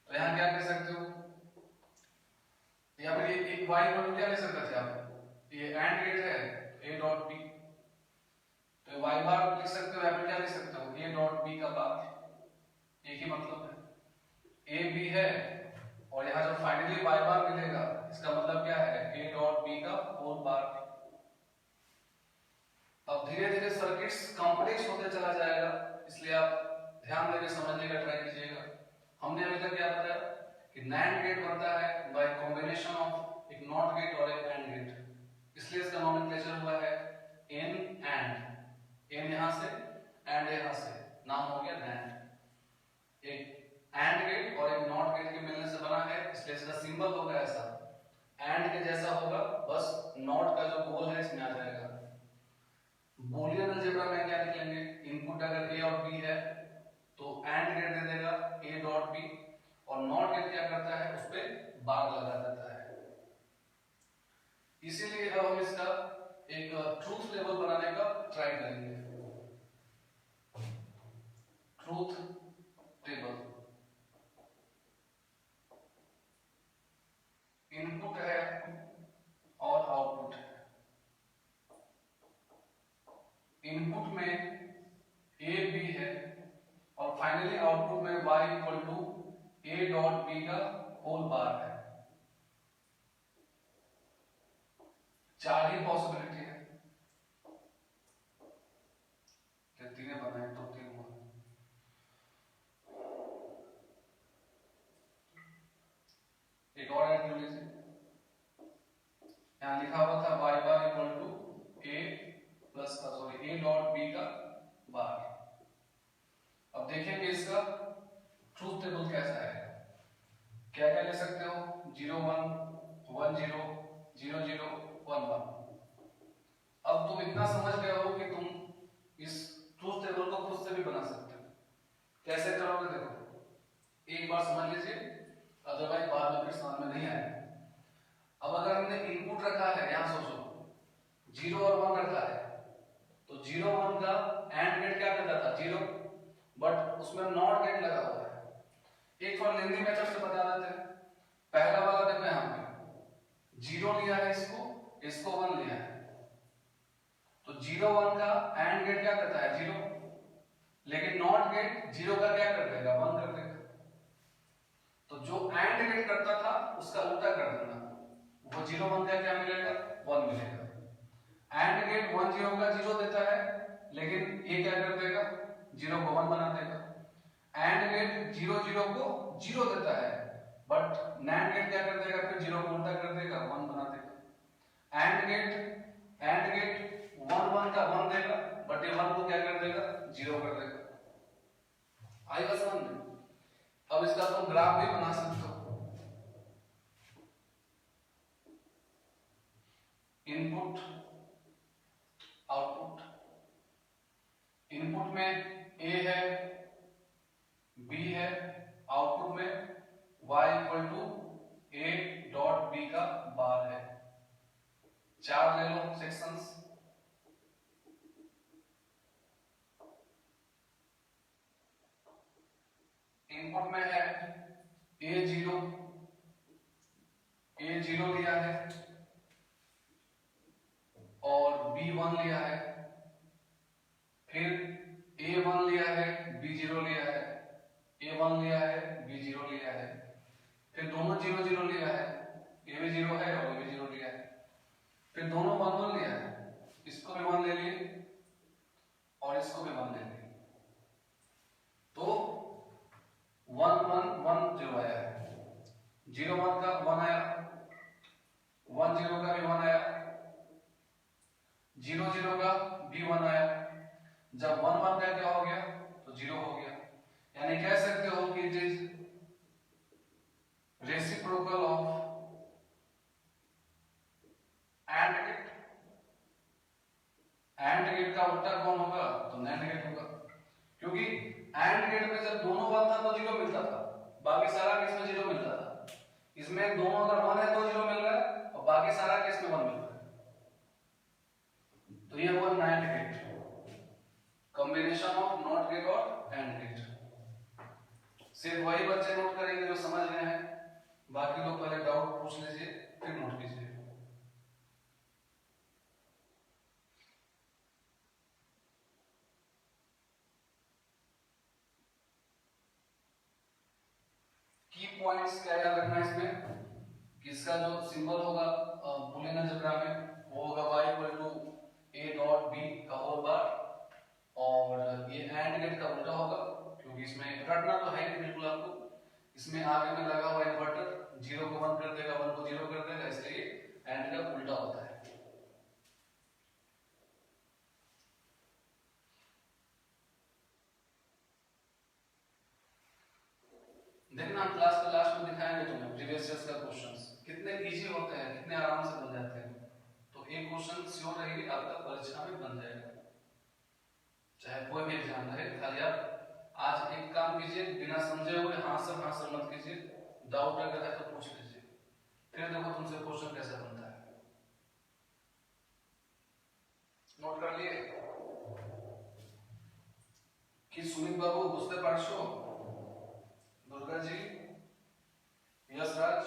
तो यहां क्या कर सकते हो, या फिर एक वाई को क्या ले सकते थे आप? ये एंड गेट है ए डॉट बी, तो वाई बार लिख सकते हो, या फिर क्या लिख सकते हो? ए डॉट बी का बार। एक ही मतलब है, ए बी है और यहां जो फाइनली वाई बार मिलेगा इसका मतलब क्या है? ए डॉट बी का होल बार। अब धीरे धीरे सर्किट्स कॉम्प्लेक्स होते चला जाएगा, इसलिए आप ध्यान देकर समझने का ट्राई कीजिएगा। हमने अभी तक क्या बताया कि नैंड गेट बनता है बाय कॉम्बिनेशन ऑफ एक नॉट गेट और एक एंड गेट, इसलिए इसका नॉमेनक्लेचर हुआ है एन एंड। एन यहां से एंड यहां से, नाम हो गया नैंड। एक एंड गेट और एक नॉट गेट के मिलने से बना है, इसलिए इसका सिंबल होगा ऐसा, एंड के जैसा होगा, बस नॉट का जो गोल है इसमें आ जाएगा। बूलियन अलजेब्रा में क्या लिखेंगे? इनपुट अगर ए और बी है तो एंड गेट दे देगा ए डॉट बी, और नॉट गेट क्या करता है? उस पे बार लगा देता है। इसीलिए अब हम इसका एक ट्रूथ टेबल बनाने का ट्राई करेंगे। ट्रूथ टेबल, इनपुट है और आउटपुट है। इनपुट में ए बी है फाइनली आउटपुट में y equal to a dot b का होल बार है। चार ही पॉसिबिलिटी है, तीन बनाए तो तीन हुआ। एक और ऐड कर लीजिए, यहाँ लिखा हुआ था y bar equal to a plus का सॉरी a डॉट b का बार। अब देखेंगे इसका ट्रूथ टेबल कैसा है। क्या क्या ले सकते हो, 0 1 1 0 0 0 1 1। अब तुम इतना समझ गए हो कि तुम इस ट्रूथ टेबल को खुद से भी बना सकते हो। कैसे करोगे देखो, एक बार समझ लीजिए, अदरवाइज बाद में फिर समझ में नहीं आएगा। अब अगर हमने इनपुट रखा है, यहां सोचो 0 और 1 रखा है, तो 0 1 का एंड गेट क्या करता था 0, बट उसमें नॉट गेट लगा हुआ है। एक फॉर लेंदी मेथड से बता देते हैं। पहला वाला देखो, यहां पे 0 लिया है, इसको 1 लिया है, तो 0 1 का एंड गेट क्या करता है 0, लेकिन नॉट गेट 0 का क्या कर देगा 1 कर देगा। तो जो एंड गेट करता था उसका उल्टा कर देना, वो 0 1 का क्या मिलेगा 1 मिलेगा। एंड गेट 1 0 का 0 देता है, लेकिन ये क्या कर देगा 0 को 1 बना देगा। एंड गेट 0 0 को 0 देता है, बट नैंड गेट क्या कर देगा फिर 0 को उल्टा कर देगा 1 बना देगा। एंड गेट 1 1 का 1 देगा, बट ये 1 को क्या कर देगा 0 कर देगा। आएगा समझ में। अब इसका तुम ग्राफ भी बना सकते हो। इनपुट आउटपुट, इनपुट में a है b है, आउटपुट में y equal to a dot b का बार है। चार ले लो सेक्शंस। इनपुट में है a 0 लिया है और b 1 लिया है, फिर a 1 लिया है b 0 लिया है, a 1 लिया है b 0 लिया है, फिर दोनों 0 0 लिया है, a भी 0 है और a भी 0 लिया है, फिर दोनों 1 1 लिया है, इसको भी 1 ले लिए और इसको भी 1 ले लिए, तो 1 1 1 0 आया है। 0 1 का 1 आया, 1 0 का भी 1 आया, 0 0 का भी 1 आया। जब 1 1 का क्या हो गया तो 0 हो गया। यानी कह सकते हो कि it is reciprocal of and gate. And gate का उल्टा कौन होगा तो नैंड गेट होगा, क्योंकि एंड गेट में जब दोनों 1 था तो 0 मिलता था, बाकी सारा केस में 0 मिलता था। इसमें दोनों अगर 1 है तो 0 मिल रहा है और बाकी सारा केस में 1 मिल रहा है, तो ये हुआ NAND gate, combination of not gate और एंड गेट। सिर्फ वही बच्चे नोट करेंगे जो समझ गए हैं, बाकी लोग पहले डाउट पूछ लीजिए फिर नोट कीजिए। की पॉइंट्स क्या याद रखना है इसमें, कि इसका जो सिंबल होगा बुलियन अलजेब्रा में वो होगा y equal to a dot b का होल बार, और ये एंड गेट का उल्टा होगा, क्योंकि इसमें रटना तो है नहीं बिल्कुल आपको। इसमें आगे में लगा हुआ इन्वर्टर 0 को 1 कर देगा, 1 को 0 कर देगा, इसलिए एंड का उल्टा होता है। देखना हम क्लास के लास्ट में दिखाएंगे तुम्हें प्रीवियस ईयर्स का क्वेश्चंस कितने इजी होते हैं, कितने आराम से बन जाते हैं। तो एक क्वेश्चन श्योर रहेगी आपका परीक्षा में बन जाएगा, चाहे कोई भी एग्जाम रहे। खाली आप आज एक काम कीजिए, बिना समझे हुए हाँ सर मत कीजिए, डाउट अगर है तो पूछ लीजिए, फिर देखो तुमसे क्वेश्चन कैसे बनता है। नोट कर लिए कि सुमित बाबू बुझते पारछो, दुर्गा जी, यशराज,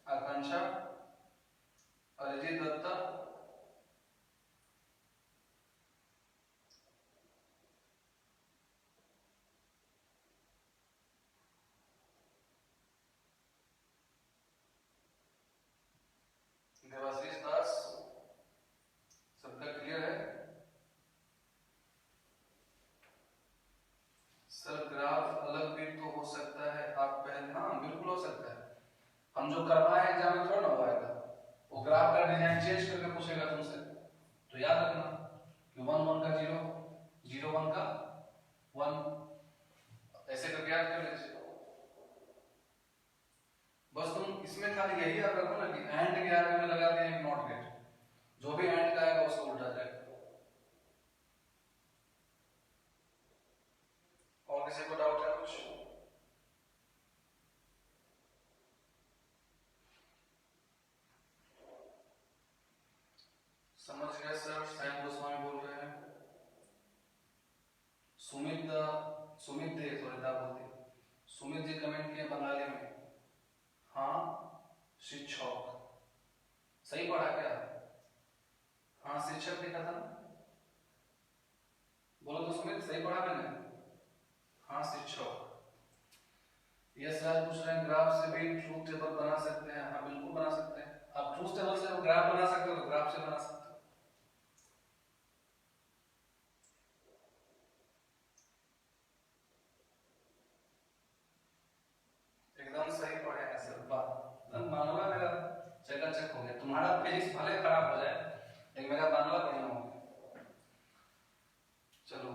आकांक्षा, अरिजीत दत्ता, जो करवाए एग्जाम में थोड़ा ना वो आएगा, वो ग्राफ का डिजाइन चेंज करके पूछेगा तुमसे। तो याद रखना कि 1 1 का 0, 0 1 का 1, ऐसे करके याद कर लीजिए। बस तुम इसमें खाली यही याद रखो ना कि एंड के आगे में लगा दिया एक नॉट गेट, जो भी एंड का आएगा उसको उल्टा जाएगा। और किसी को डाउट है कुछ? समझ गए सर? सैम गोस्वामी बोल रहे हैं। सुमित सुमित दे थोड़ा बोलते, सुमित जी कमेंट किए बंगाली में, हाँ शिक्षक। सही पढ़ा क्या? हाँ शिक्षक लिखा था, बोलो तो सुमित सही पढ़ा मैंने? हाँ शिक्षक। यस राज पूछ रहे हैं ग्राफ से भी ट्रूथ टेबल बना सकते हैं? हाँ बिल्कुल बना सकते हैं। आप ट्रूथ टेबल से ग्राफ बना सकते हो तो ग्राफ से बना सकते हो। एकदम सही पढ़े हैं सर, वाह। मामला मेरा चकाचक हो गया। तुम्हारा फिजिक्स भले खराब हो जाए लेकिन मेरा मामला बढ़िया हो गया। चलो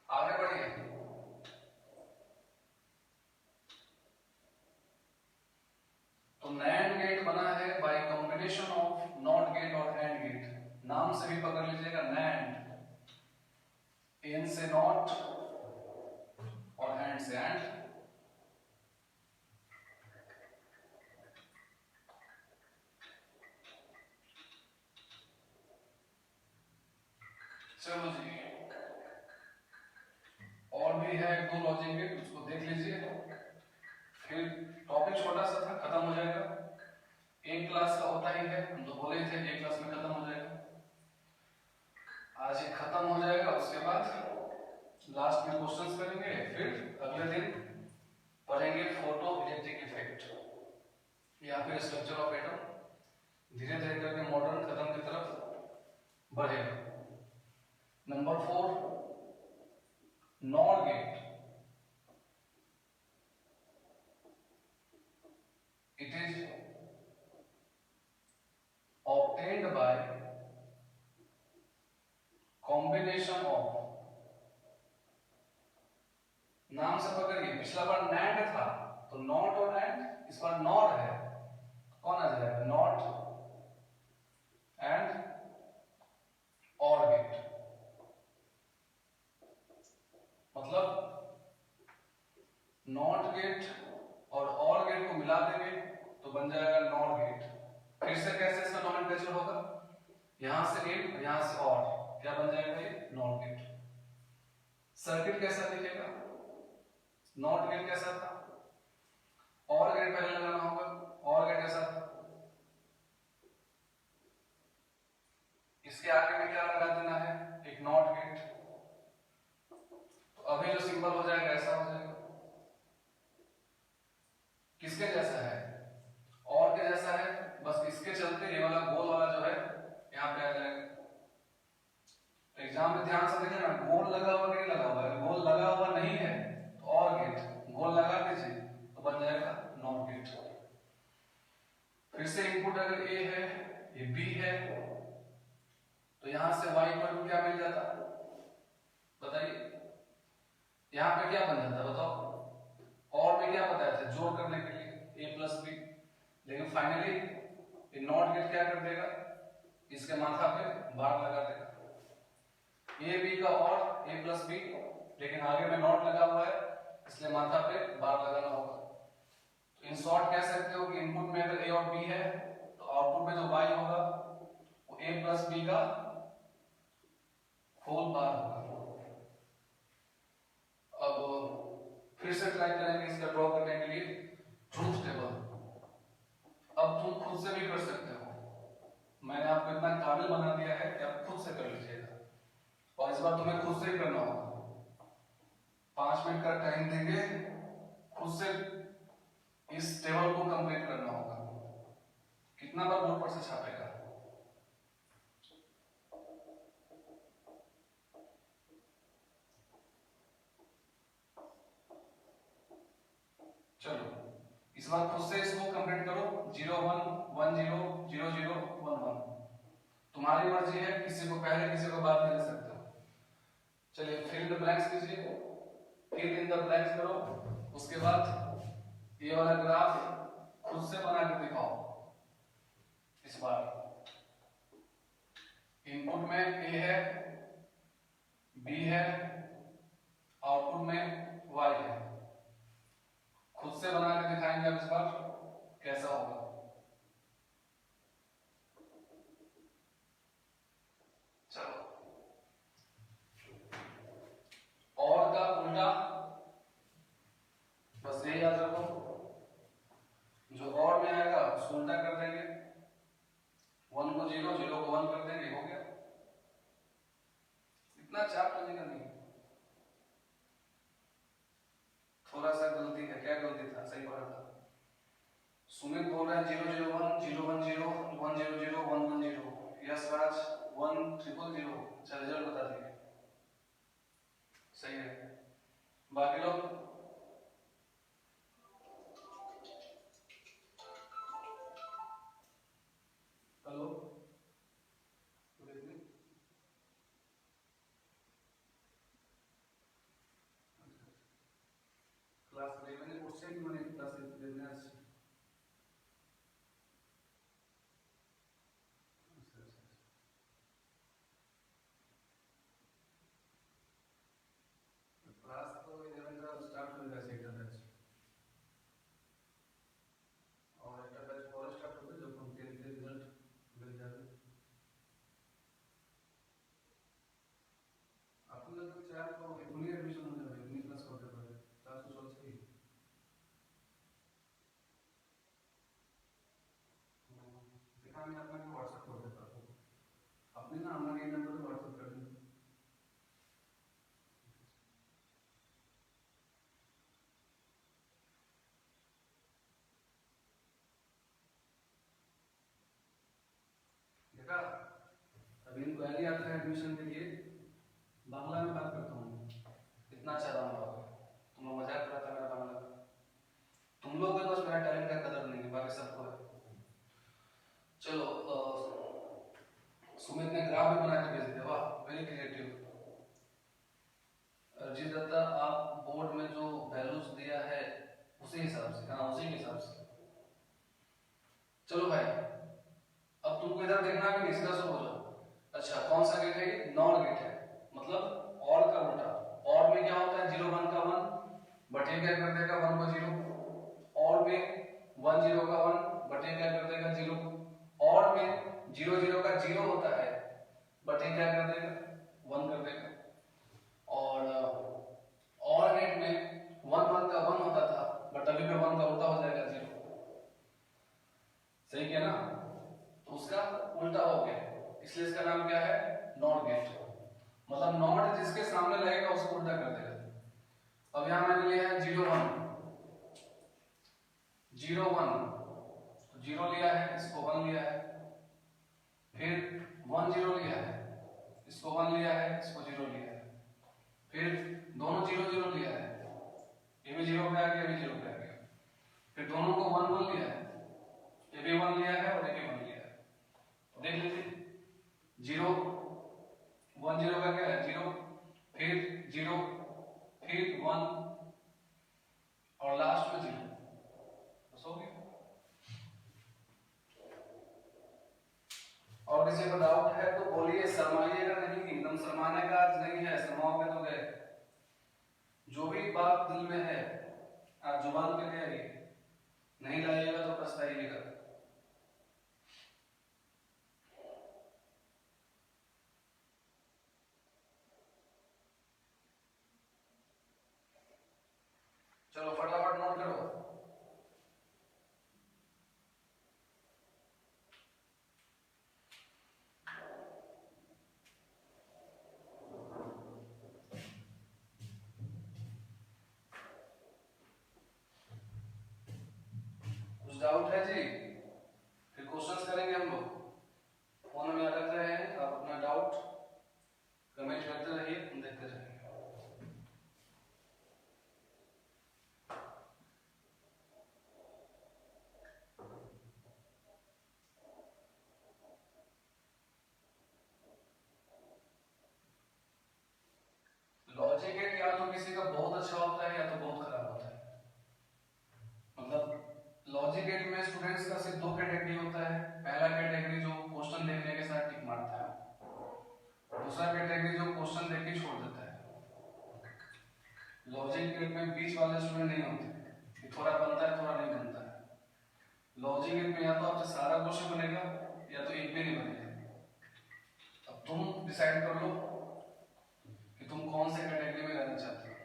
आगे बढ़िए। तो नैंड गेट बना है bye combination of not gate और एंड गेट। नाम से भी पकड़ लीजिएगा, नैंड, एन से नॉट और एंड से एंड। चलो जी, और भी है एक दो लॉजिक गेट, उसको देख लीजिए। फिर टॉपिक छोटा सा था, खत्म हो जाएगा। एक क्लास का होता ही है, हम तो बोले थे एक क्लास में खत्म हो जाएगा। आज ये खत्म हो जाएगा, उसके बाद लास्ट में क्वेश्चंस करेंगे, फिर अगले दिन पढ़ेंगे फोटो इलेक्ट्रिक इफेक्ट या फिर स्ट्रक्चर ऑफ एटम। धीरे धीरे करके मॉडर्न खत्म की तरफ बढ़ेगा। Number 4, not gate. It is obtained by combination of, नाम से पकड़िए, पिछला बार नैंड था तो नॉट और एंड, इस बार नॉट है, कौन आ जाएगा? नॉट एंड और गेट। मतलब नॉट गेट और गेट को मिला देंगे तो बन जाएगा नॉट गेट। फिर से कैसे इसका नोमेनक्लेचर होगा? यहां से गेट और यहां से और, क्या बन जाएगा ये? Not gate. सर्किट कैसा दिखेगा? नॉट गेट कैसा था? और गेट पहले लगाना होगा। और गेट कैसा था? इसके आगे में क्या लगा देना है? एक नॉट गेट। तो अभी जो सिंबल हो जाएगा ऐसा हो जाएगा। किसके जैसा है? और के जैसा है, बस इसके चलते ये वाला गोल वाला जो है यहाँ पे आ जाएगा। एग्जाम में ध्यान से देखना, गोल लगा हुआ नहीं लगा हुआ है। गोल लगा हुआ नहीं है तो और गेट, गोल लगा दीजिए तो बन जाएगा नॉट गेट। फिर से इनपुट अगर ए है, ये बी है, तो यहां से y पर क्या मिल जाता? बताइए, यहां पे क्या बन जाता बताओ? और में क्या बताया था? जोड़ करने के लिए a प्लस बी। लेकिन फाइनली ये नॉट गेट क्या कर देगा? इसके माथा पे बार लगा देगा। ए बी का और a प्लस बी, लेकिन आगे में नॉट लगा हुआ है इसलिए माथा पे बार लगाना होगा। इन शॉर्ट कह सकते हो कि इनपुट में अगर a और b है तो आउटपुट में जो y होगा वो a प्लस बी का होल बार होगा। अब फिर से ट्राई करेंगे इसका ड्रॉ करने के लिए ट्रूथ टेबल। अब तुम खुद से भी कर सकते हो, मैंने आपको इतना काबिल बना दिया है कि आप खुद से कर लीजिएगा। और इस बार तुम्हें खुद से ही करना होगा। 5 मिनट का टाइम देंगे, खुद से इस टेबल को कंप्लीट करना होगा। कितना बार बोर्ड पर से छापेगा? चलो इस बार खुद से इसको कंप्लीट करो, 0 1 1 0 0 0 1 1। तुम्हारी मर्जी है, किसी को पहले किसी को बाद में ले सकते हो। चलिए फिल इन द ब्लैंक्स कीजिए, फिल इन द ब्लैंक्स करो। उसके बाद ये वाला ग्राफ खुद से बना के दिखाओ। इस बार इनपुट में ए है, बी है, आउटपुट में वाई है। खुद से बना के दिखाएंगे अब इस बार कैसा होगा। चलो और का उल्टा बस यही याद रखो, जो और में आएगा उसको उल्टा कर देंगे, 1 को 0 0 को 1 कर देंगे, हो गया। इतना चाप करने का नहीं, थोड़ा सा गलती है। क्या गलती था? सही पढ़ा था। सुमित बोल रहा है 0 0 1 0 1 0 1 0 0 1 1 0। यस राज 1 0 0। अच्छा रिजल्ट बता दिए, सही है। बाकी लोग हेलो, गुड इवनिंग। क्लास 11 করছেন মানে ক্লাস 11 আছে। क्लास तो 11 का स्टार्ट হয়ে গেছে একটা ব্যাচ, और একটা ব্যাচ পরে স্টার্ট হবে যখন 10th এর রেজাল্ট বের যাবে। আপনারা তো চান তো এখনই অ্যাডমিশন হয়ে যাবে, এখনই ক্লাস করতে পারবে, ক্লাস তো চলছেই। সেটা আমি আপনাকে হোয়াটসঅ্যাপ করতে পারবো, আপনি না আমাকে এই নাম্বারে হোয়াটসঅ্যাপ করে দিন। देखा, अभी इंक्वायरी आता है एडमिशन के लिए, बांग्ला में बात करता हूँ। इतना अच्छा बांग्ला होगा, तुम लोग मजाक उड़ाता मेरा बांग्ला का। तुम लोग को बस मेरा टैलेंट का कदर नहीं है, बाकी सबको है। चलो सुमित ने ग्राफ भी बना के भेज दिया, वाह वेरी क्रिएटिव। अरजीत दत्ता आप बोर्ड में जो वैल्यूज दिया है उसी हिसाब से, हाँ उसी के हिसाब से। चलो भाई अब तुमको इधर देखना भी नहीं, सीधा सो बोलो। अच्छा कौन सा गेट है ये? नॉर गेट है, मतलब और का उल्टा। और में क्या होता है? 0 1 का 1, बट ये क्या कर देगा 1 को 0। और में 1 0 का 1, बट ये क्या कर देगा 0। और में 0 0 का 0 होता है, बट ये क्या कर देगा 1 कर देगा। और गेट में 1 1 का 1 होता था, बट अभी पे 1 का उल्टा हो जाएगा 0। सही किया ना? तो उसका उल्टा हो गया, इसलिए इसका नाम क्या है? Not gate. मतलब नॉट जिसके सामने लगेगा उसको उल्टा कर देगा। अब यहां मैंने लिया है 0 1 0 1, तो 0 लिया है, इसको 1 लिया है। फिर 1 0 लिया है, इसको 1 लिया है, इसको 0 लिया है। फिर दोनों 0 0 लिया है, ये भी 0 पे आ गया, ये भी 0 पे आ गया। फिर दोनों को 1 1 लिया है, ये भी 1 लिया है और ये भी 1 लिया है। देख लीजिए 0 1 0 का क्या है 0, फिर 0, फिर 1 और लास्ट में 0, बस हो गया। और किसी को डाउट है तो बोलिए, शर्माइएगा नहीं, एकदम शर्माने का आज नहीं है, शर्माओगे तो गए। जो भी बात दिल में है आप जुबान पे ले आइए, नहीं लाइएगा तो पछताइएगा। चलो फटाफट नोट करो। कुछ डाउट है जी? फिर क्वेश्चंस करेंगे हम लोग। फोन में रख रहे हैं, आप अपना डाउट कमेंट करते रहिए, हम देखते रहेंगे। दूसरा कैटेगरी जो क्वेश्चन देख के छोड़ देता है। लॉजिक गेट में बीच वाले स्टूडेंट नहीं होते कि थोड़ा बनता है थोड़ा नहीं बनता है। लॉजिक गेट में या तो आपसे सारा क्वेश्चन बनेगा या तो एक भी नहीं बनेगा। अब तुम डिसाइड कर लो कि तुम कौन से कैटेगरी में रहना चाहते हो।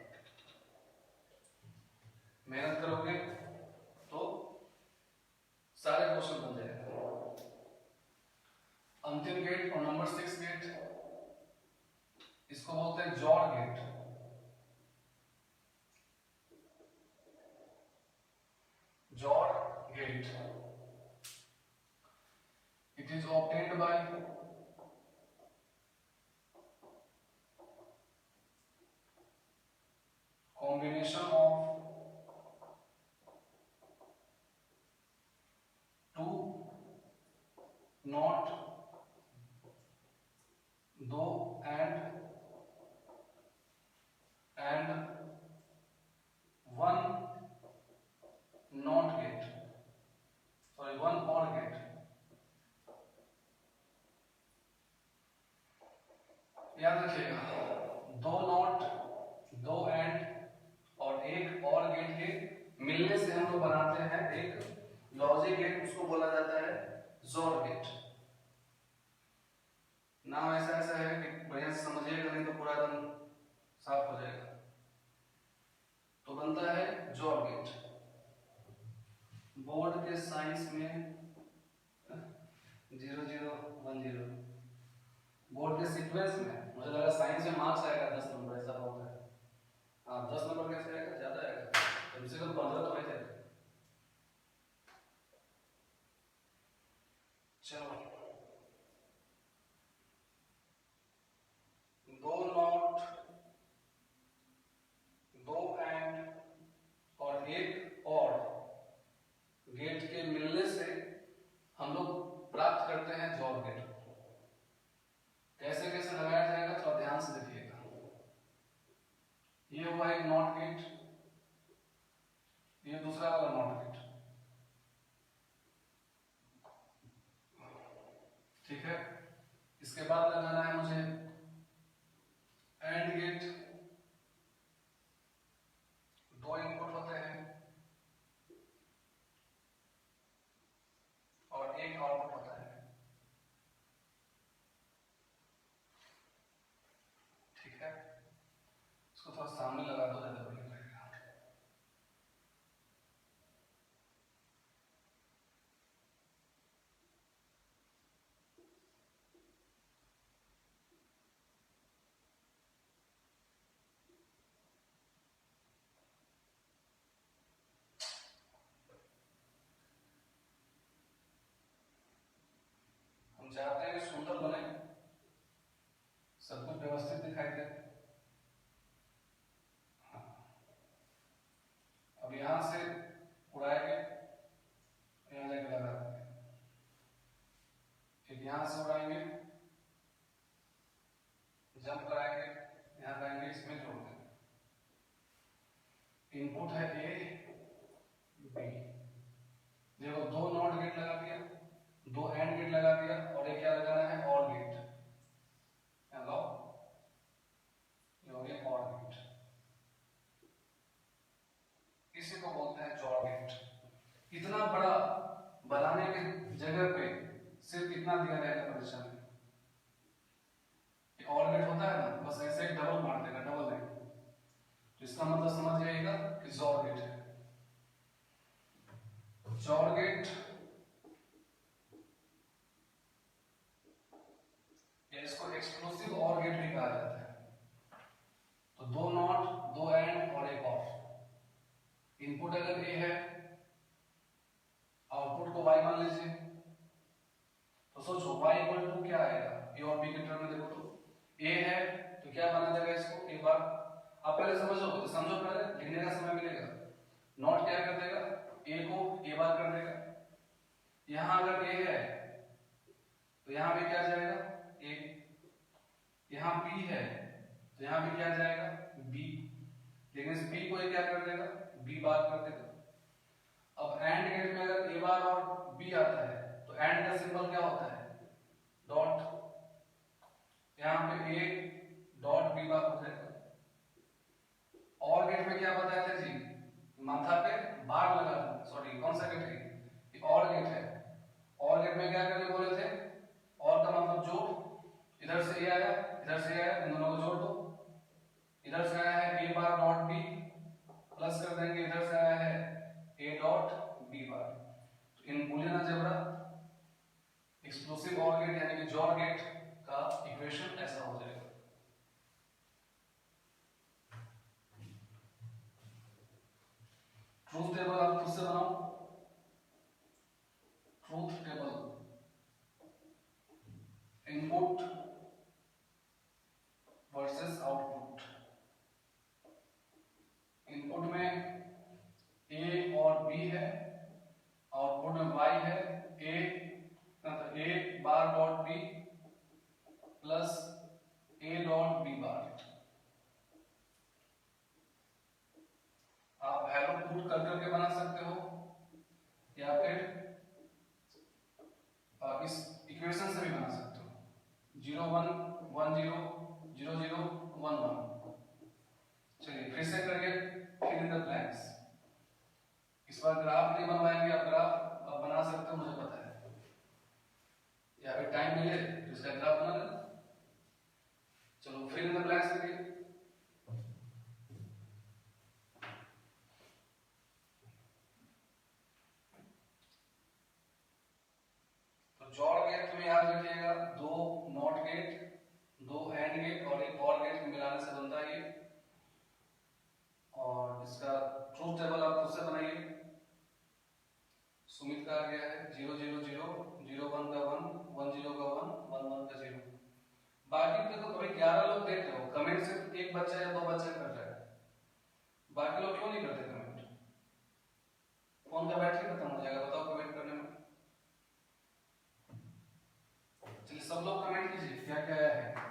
मेहनत करोगे तो सारे क्वेश्चन बन जाएगा। अंतिम गेट और नंबर 6 गेट, इसको बोलते हैं XOR gate. XOR gate, it is obtained by combination of two not, दो and one not gate, sorry one or gate। याद रखिएगा, दो नॉट, दो एंड और एक और गेट के मिलने से हम लोग बनाते हैं एक लॉजिक गेट, उसको बोला जाता है जोर गेट। नाम ऐसा ऐसा है कि बढ़िया से समझिएगा, नहीं तो पूरा एकदम साफ हो जाएगा। तो बनता है जोर गेट। बोर्ड के साइंस में 0010, बोर्ड के सीक्वेंस में मुझे लगा साइंस में मार्क्स आएगा 10 नंबर, ऐसा होता है। हाँ 10 नंबर कैसे आएगा, ज्यादा आएगा, कम से कम 15 तो आएगा। चलो, दो नॉट, दो एंड और एक और गेट के मिलने से हम लोग प्राप्त करते हैं जॉर गेट। कैसे कैसे लगाया जाएगा तो ध्यान से देखिएगा। ये हुआ एक नॉट गेट, ये दूसरा वाला नॉट गेट, ठीक है। इसके बाद लगाना है मुझे एंड गेट। दो इनपुट होते हैं और एक आउटपुट होता है, ठीक है। इसको थोड़ा सामने लगा दो, ज्यादा बढ़िया लगेगा। हम चाहते हैं कि सुंदर बने, सब कुछ व्यवस्थित दिखाई दे। हाँ। अब यहां से उड़ाएंगे, यहां जाके लगा देंगे, फिर यहां से उड़ाएंगे, जंप कराएंगे, यहां लाएंगे, इसमें जोड़ देंगे। इनपुट है ए बी, देखो दो नॉट गेट लगा दिया, दो एंड गेट लगा दिया और एक क्या लगाना है, और गेट। हेलो, ये हो गया और गेट, इसी को बोलते हैं जॉर गेट। इतना बड़ा बनाने की जगह पे सिर्फ इतना दिया रहेगा परीक्षा में। और गेट होता है ना, बस ऐसे ही डबल मार देगा, डबल नहीं, तो इसका मतलब समझ जाइएगा कि जॉर गेट है। जॉर गेट या इसको एक्सक्लूसिव और गेट भी कहा जाता है। तो दो नॉट, दो एंड और एक ऑफ। इनपुट अगर ए है, आउटपुट को वाई मान लीजिए, तो सोचो y इक्वल टू क्या आएगा, ए और बी के टर्म में देखो तो ए है तो क्या बना देगा इसको, एक बार आप पहले समझो, समझो पहले, लिखने का समय मिलेगा। नॉट क्या कर देगा, ए को ए बार कर देगा। यहां अगर ए है तो यहां भी क्या जाएगा, ए। यहां बी है तो यहां भी क्या जाएगा, बी। लेकिन इस बी को ए क्या कर देगा, बी बार कर देगा। अब एंड गेट में अगर ए बार और बी आता है तो एंड का सिंबल क्या होता है, डॉट। यहाँ पे ए डॉट बी बार हो जाएगा। और गेट में क्या बताया था जी, माथा पे बार लगा, सॉरी कौन सा गेट है ये, और गेट है। और गेट में क्या करने बोले थे, और का मतलब जोड़, इधर से ए आया इधर से आया, इन दोनों को जोड़ दो। इधर से आया है A bar dot B, plus कर देंगे इधर से आया है ए डॉट बी बार। तो in Boolean algebra exclusive or gate यानी कि जॉर गेट का इक्वेशन ऐसा हो जाएगा। ट्रूथ टेबल आप खुद से बनाओ। Truth table, input versus output. Input में ए और बी है, आउटपुट में वाई है। A bar dot B plus A dot B bar. आप वैल्यू पुट कर करके बना सकते हो या फिर इस इक्वेशन से भी बना सकते हो। 0 1 1 0 0 0 1 1। चलिए फिर से करिए, फिल इन द ब्लैंक्स। इस बार ग्राफ नहीं बनवाएंगे, आप ग्राफ आप बना सकते हो, मुझे पता है, या फिर टाइम मिले तो इसका ग्राफ बना लेना। चलो फिल इन द ब्लैंक्स करिए। तो जॉड़ गेट में याद रखिएगा, दो नॉट गेट, दो एंड गेट और एक और गेट मिलाने से बनता है ये। और इसका ट्रूथ टेबल आप खुद से बनाइए। सुमित का आ गया है 0 0 0 0 1 का 1 1 0 का 1 1 1 का 0। बाकी पे तो अभी 11 लोग देख रहे हो, कमेंट सिर्फ एक बच्चा या दो बच्चा कर रहा है, बाकी लोग क्यों नहीं करते कमेंट? फोन का बैटरी खत्म हो जाएगा, बताओ कमेंट करने में। चलिए सब लोग कमेंट कीजिए क्या क्या आया है।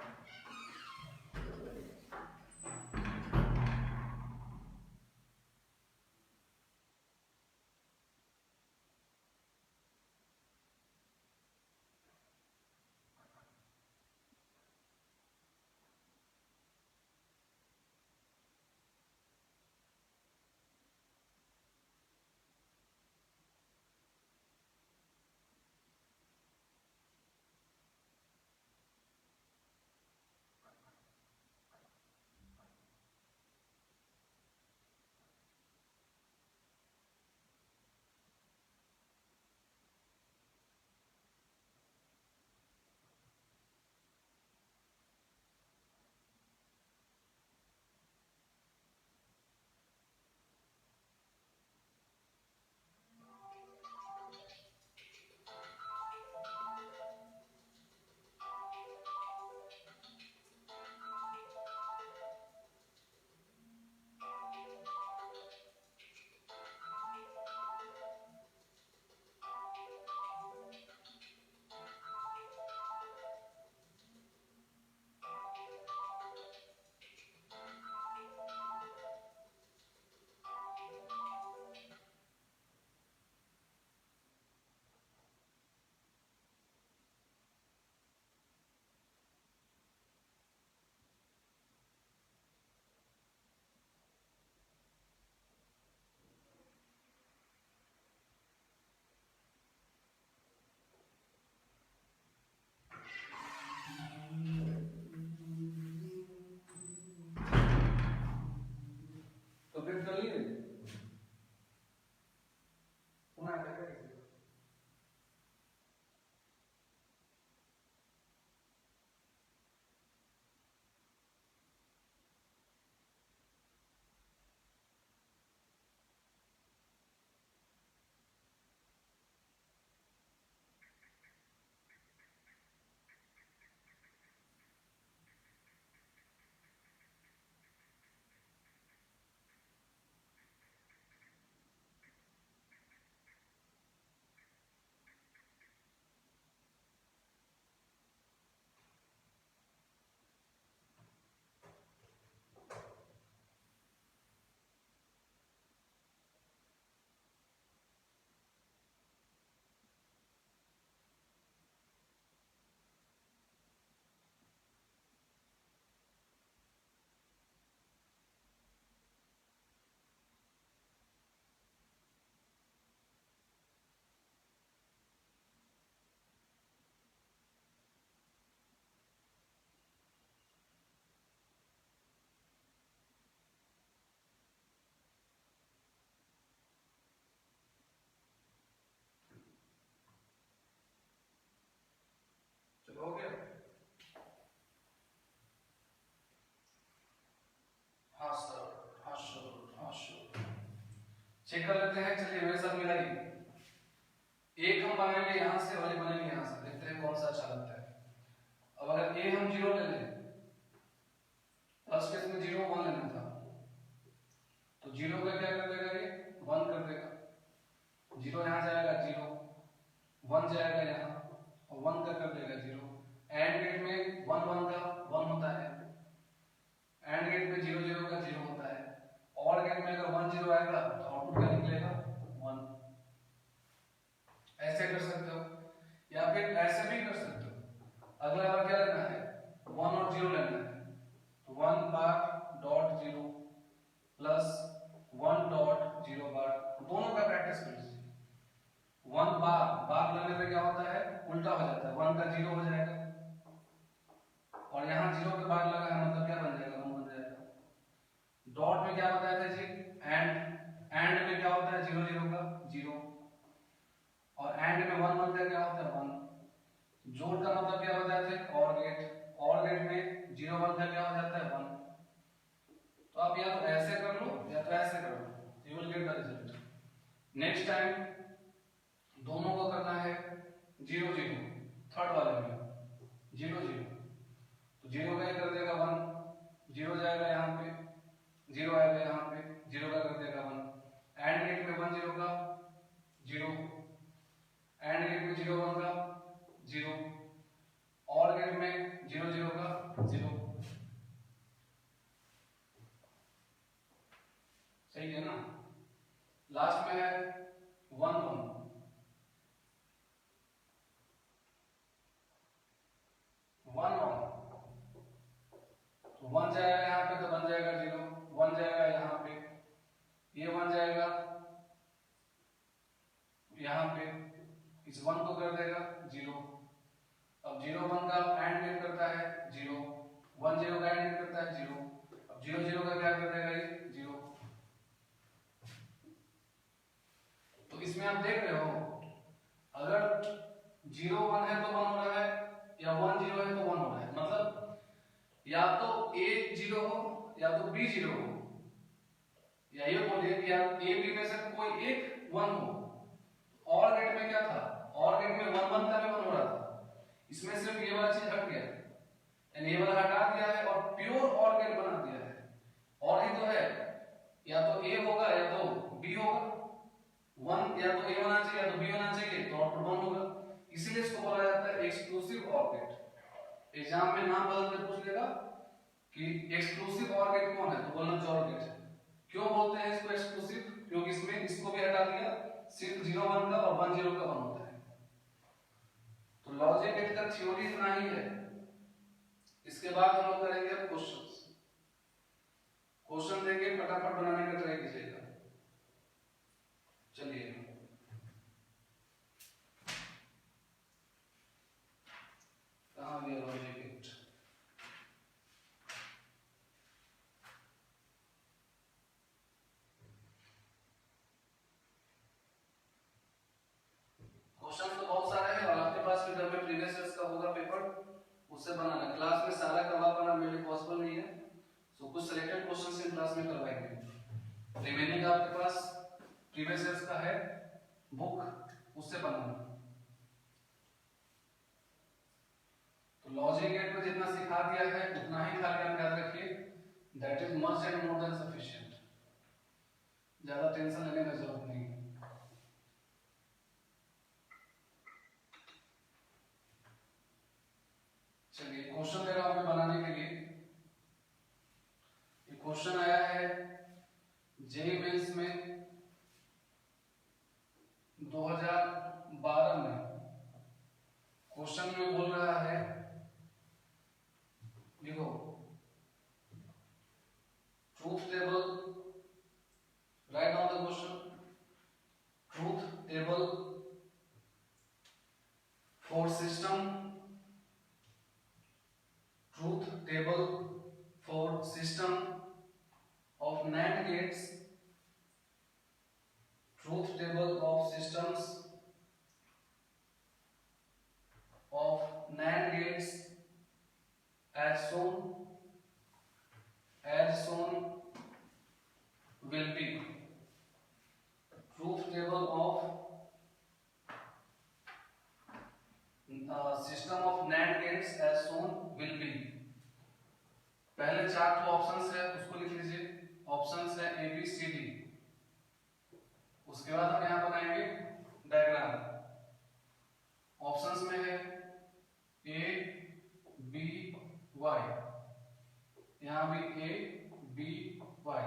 चेक कर लेते हैं, चलिए मेरे साथ मिलाइए। एक हम बनाएंगे यहां से और एक बनेंगे यहां से, देखते हैं कौन सा अच्छा लगता है। अब अगर ए हम 0 ले लें, फर्स्ट केस में 0 1 लेना था, तो 0 का क्या कर देगा ये 1 कर देगा, 0 यहाँ जाएगा 0, 1 जाएगा यहाँ और 1 का कर देगा 0। एंड गेट में 1 1 का 1 होता है, एंड गेट में 0 0 का 0 होता है, और गेट में अगर 1 0 आएगा तो आउटपुट क्या निकलेगा 1। ऐसे कर सकते हो या फिर ऐसे भी कर सकते हो। अगला बार क्या लेना है 1 और 0 लेना है, तो 1 बार डॉट 0 प्लस 1 डॉट 0 बार, दोनों का प्रैक्टिस कर लीजिए। 1 बार बार लेने पे क्या होता है उल्टा हो जाता है, 1 का 0 हो जाएगा और यहाँ 0 के बाद लगा है मतलब क्या बन जाएगा 1 बन जाएगा। डॉट में क्या बताया था जी एंड में क्या होता है 0 0 का 0 और एंड में 1 1 का क्या होता है 1। जोड़ का मतलब क्या बताया थे और गेट में 0 1 का क्या हो जाता है 1। तो आप या तो ऐसे कर लो या तो ऐसे कर लो, you will get the result. Next time दोनों को करना है 0 0, थर्ड वाले में 0 0, तो 0 का कर देगा 1, 0 जाएगा यहाँ पे, 0 आएगा यहाँ पे, 0 का कर देगा 1। एंड गेट में 1 0 का 0, एंड गेट में 0 1 का 0, और गेट में 0 0 का 0। सही है ना। लास्ट में है 1 1, तो 1 जाएगा यहाँ पे तो बन जाएगा 0, 1 जाएगा यहाँ पे, ये 1 जाएगा यहाँ पे, इस 1 को कर देगा 0। अब 0 1 का एंड गेट करता है 0, 1 0 का एंड गेट करता है 0, अब 0 0 का क्या कर देगा ये 0। तो इसमें आप देख रहे हो अगर 0 1 है तो 1 हो रहा है या 1 0 है तो 1 हो रहा है, मतलब या तो A 0 हो या तो B 0 हो, या ये बोलिए कि आप A B में से कोई एक 1 हो। और गेट में क्या था, और गेट में 1 1 का भी 1 हो रहा था, इसमें सिर्फ ये वाला चीज हट गया, यानी ये वाला हटा दिया है और प्योर और गेट बना दिया है। और ही तो है, या तो A होगा या तो B होगा, 1 या तो A होना चाहिए या तो B होना चाहिए, तो आउटपुट 1 होगा। इसीलिए इसको बोला जाता है एक्सक्लूसिव और गेट। एग्जाम में नाम बदल के पूछ लेगा कि एक्सक्लूसिव और गेट कौन है, तो बोलना जोर गेट है। क्यों बोलते हैं इसको एक्सक्लूसिव, क्योंकि इसमें इसको भी हटा दिया, सिर्फ 0 1 का और 1 0 का 1 होता है। तो लॉजिक गेट का थ्योरी इतना ही है। इसके बाद हम लोग करेंगे क्वेश्चंस। क्वेश्चन देंगे, फटाफट बनाने का ट्राई कीजिएगा। चलिए कहां गया लॉजिक गेट। क्वेश्चन तो बहुत सारे हैं और आपके पास भी घर में प्रीवियस ईयर्स का होगा पेपर, उससे बनाना। क्लास में सारा करवा पाना मेरे लिए पॉसिबल नहीं है, सो कुछ सिलेक्टेड क्वेश्चंस इन क्लास में करवाएंगे। रिमेनिंग आपके पास प्रीवियस ईयर्स का है बुक, उससे बनाना। तो लॉजिक गेट में जितना सिखा दिया है उतना ही खाली आप याद रखिए, that is much and more than sufficient, ज्यादा टेंशन लेने की जरूरत नहीं है। चलिए क्वेश्चन दे रहा हूं मैं बनाने के लिए। ये क्वेश्चन आया है जेईई मेंस में 2012 में। क्वेश्चन में बोल रहा है, देखो truth table, write down the question, truth table for system, truth table for system of NAND gates, truth table of systems of NAND gates as shown will be। Truth table of system of NAND gates as shown will be. पहले चार जो options है उसको लिख लीजिए। Options है A B C D. उसके बाद हम यहां बनाएंगे डायग्राम। ऑप्शंस में है ए बी वाई, यहां भी A B Y,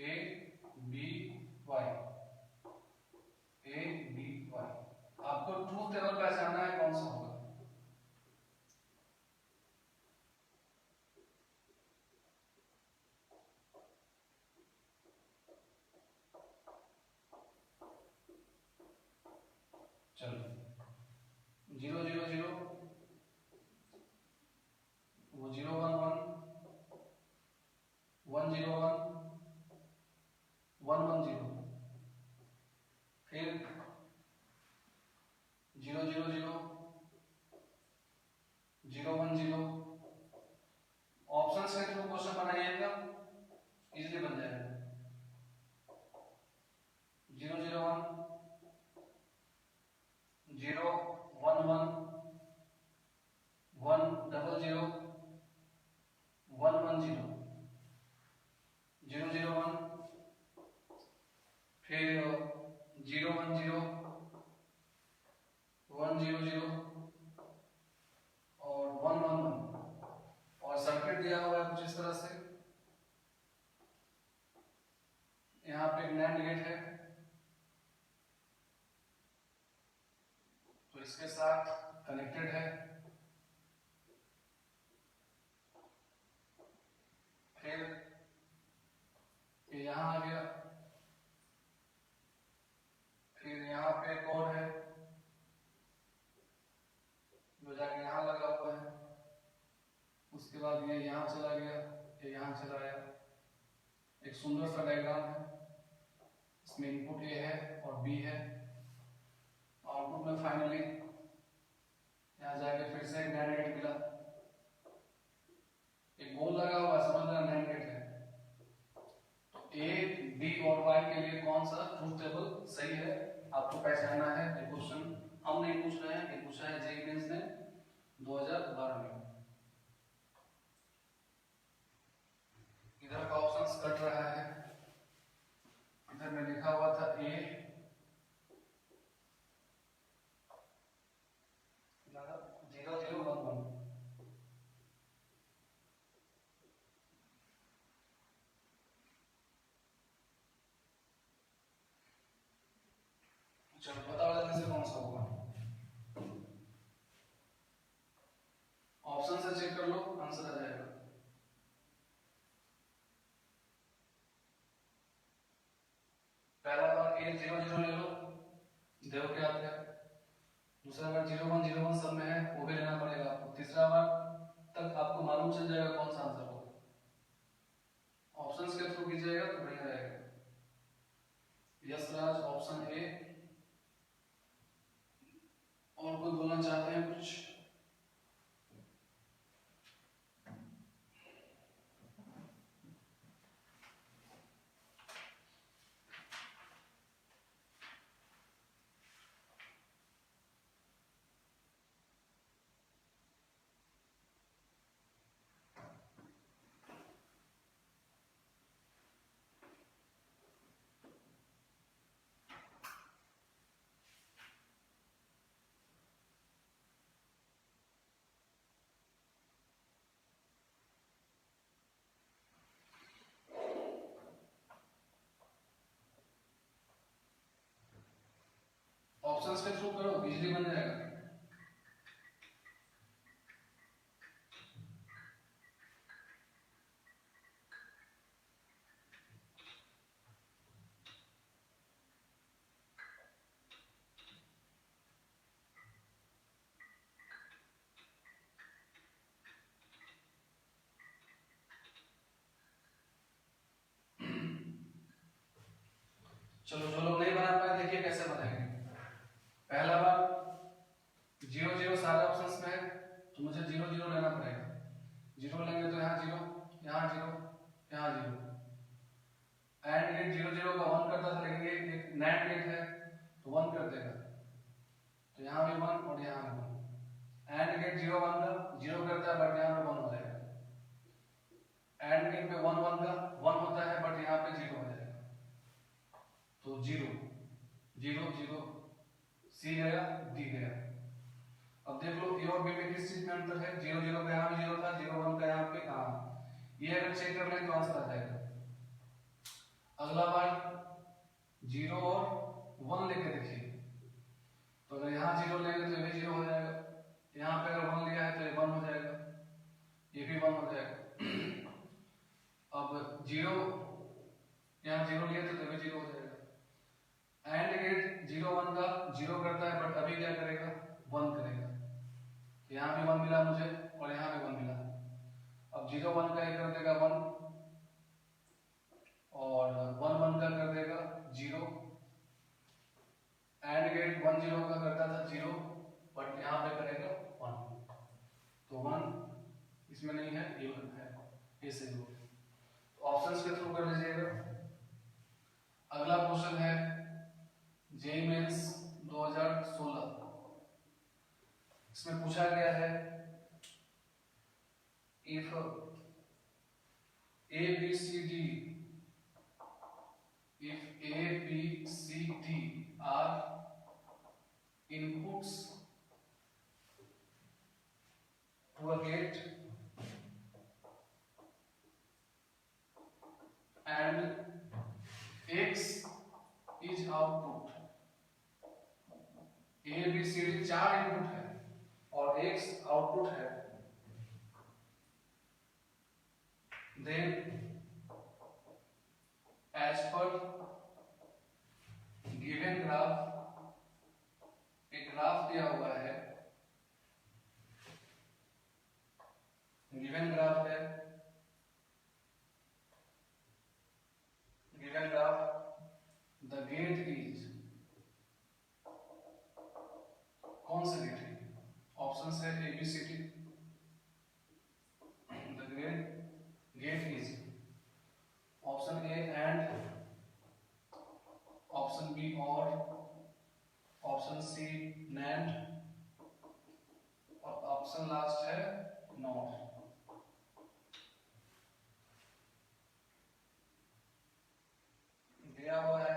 A B Y, A B Y. आपको ट्रूथ टेबल पहचानना है कौन सा होगा। चलो 0 0 0, वो 0 1 1, 1 0 1, 1 1 0, फिर 0 0 0, 0 1 0। ऑप्शंस के थ्रू क्वेश्चन बनाइएगा, इजीली बन जाएगा। 0 0 1, 0 1 1, 1 0 0, 1 1 0, 0 0 1, फिर 0 1 0, 1 0 0 और 1 1 1। और सर्किट दिया हुआ है कुछ इस तरह से। यहाँ पे एक NAND गेट है, तो इसके साथ कनेक्टेड है। फिर ये यहाँ आ गया, फिर यहाँ पे एक और है जो जाके यहाँ लगा हुआ है। उसके बाद ये यहाँ चला गया, ये यहाँ चला गया। एक सुंदर सा डायग्राम है। इसमें इनपुट ए है और बी है। आउटपुट में फाइनली यहाँ जाके फिर से एक NAND गेट मिला। एक गोल लगा हुआ है, समझ रहे NAND गेट है। तो ए बी और वाई के लिए कौन सा ट्रूथ टेबल सही है आपको पहचानना है। ये क्वेश्चन हम नहीं पूछ रहे हैं, ये पूछा है जेईई मेंस ने 2012 में। इधर का ऑप्शंस कट रहा है, इधर में लिखा हुआ था ए 0 0 1 1। चलो बताओ जल्दी से कौन सा होगा। ऑप्शन से चेक कर लो, आंसर आ जाएगा। पहला बार ए 0 0 ले लो, देखो क्या आता है। दूसरा बार 0 1 0 1 सब में है, वो भी लेना पड़ेगा आपको। तीसरा बार तक आपको मालूम चल जाएगा कौन सा आंसर होगा। ऑप्शंस के थ्रू कीजिएगा तो बढ़िया रहेगा। Yes Raj option A. और कोई बोलना चाहते हैं कुछ? ऑप्शंस के थ्रू करो, इजीली बन जाएगा। चलो जो लोग नहीं बना पाए देखिए कैसे बनाएंगे। पहला बार एंड गेट है तो 1 कर देगा, तो यहाँ भी 1 और यहाँ भी 1। एंड गेट 0 1 का 0 करता है बट यहाँ पे 1 हो जाएगा। एंड गेट पे 1 1 का 1 होता है बट यहाँ पे 0 हो जाएगा, तो 0 0 0 सी गया डी गया। अब देख लो ए और बी में किस चीज में अंतर है, 0 0 का यहाँ भी 0 था, 0 1 का यहाँ पे ये अगर चेक कर लें तो आंसर आ जाएगा। अगला बार 0 और 1 लेके देखिए, तो अगर यहाँ 0 लेंगे तो ये भी 0 हो जाएगा, यहाँ पे अगर 1 लिया है तो ये 1 हो जाएगा, ये भी 1 हो जाएगा। अब 0 यहाँ 0 लिया तो ये भी 0 हो जाएगा। एंड गेट 0 1 का 0 करता है बट अभी क्या करेगा 1 करेगा, यहाँ भी 1 मिला मुझे और यहाँ भी 1 मिला। अब 0 1 का कर देगा 1 और 1 1 का कर देगा 0। एंड गेट 1 0 का करता था 0 बट यहाँ पे करेगा 1, तो 1 इसमें नहीं है, ये 1 है, ये सही हो गया। तो ऑप्शंस के थ्रू कर लीजिएगा। अगला क्वेश्चन है जेईई मेंस 2016, इसमें पूछा गया है if A B C D are inputs to a gate and x is output, a b c d 4 input है और x आउटपुट है, then as per given graph, एक ग्राफ दिया हुआ है, गिवन ग्राफ है, given graph the gate is, कौन सा गेट है, ऑप्शन है A B C D, the gate is option A and, option B or, option C NAND और ऑप्शन लास्ट है नॉट। दिया हुआ है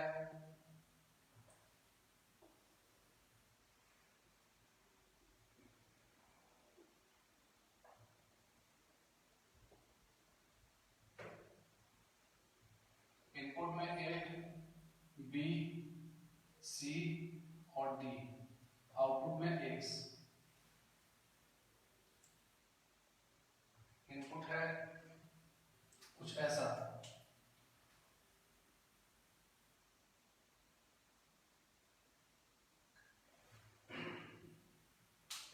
इनपुट में ए बी सी और डी, आउटपुट में एक्स। इनपुट है कुछ ऐसा,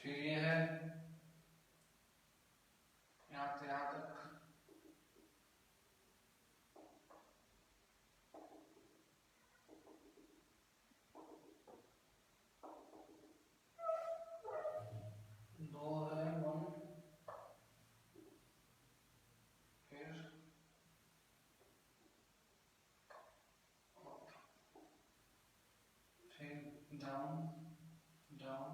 फिर ये है यहां से यहां तक, दो है 1, फिर डाउन डाउन,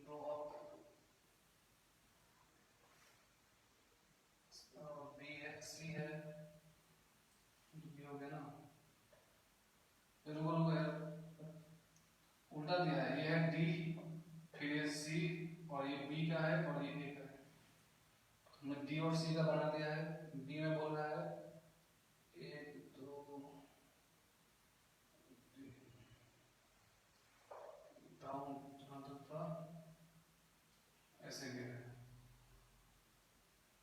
दो अप, बी है सी है, बी हो गया ना, फिर रुको यार उल्टा दिया है, ये है डी, फिर ये सी और ये बी का है और ये ए का है, हमने डी और सी का बना दिया है। बी में बोल रहा है 1 2 डाउन, जहां तक था ऐसे गया,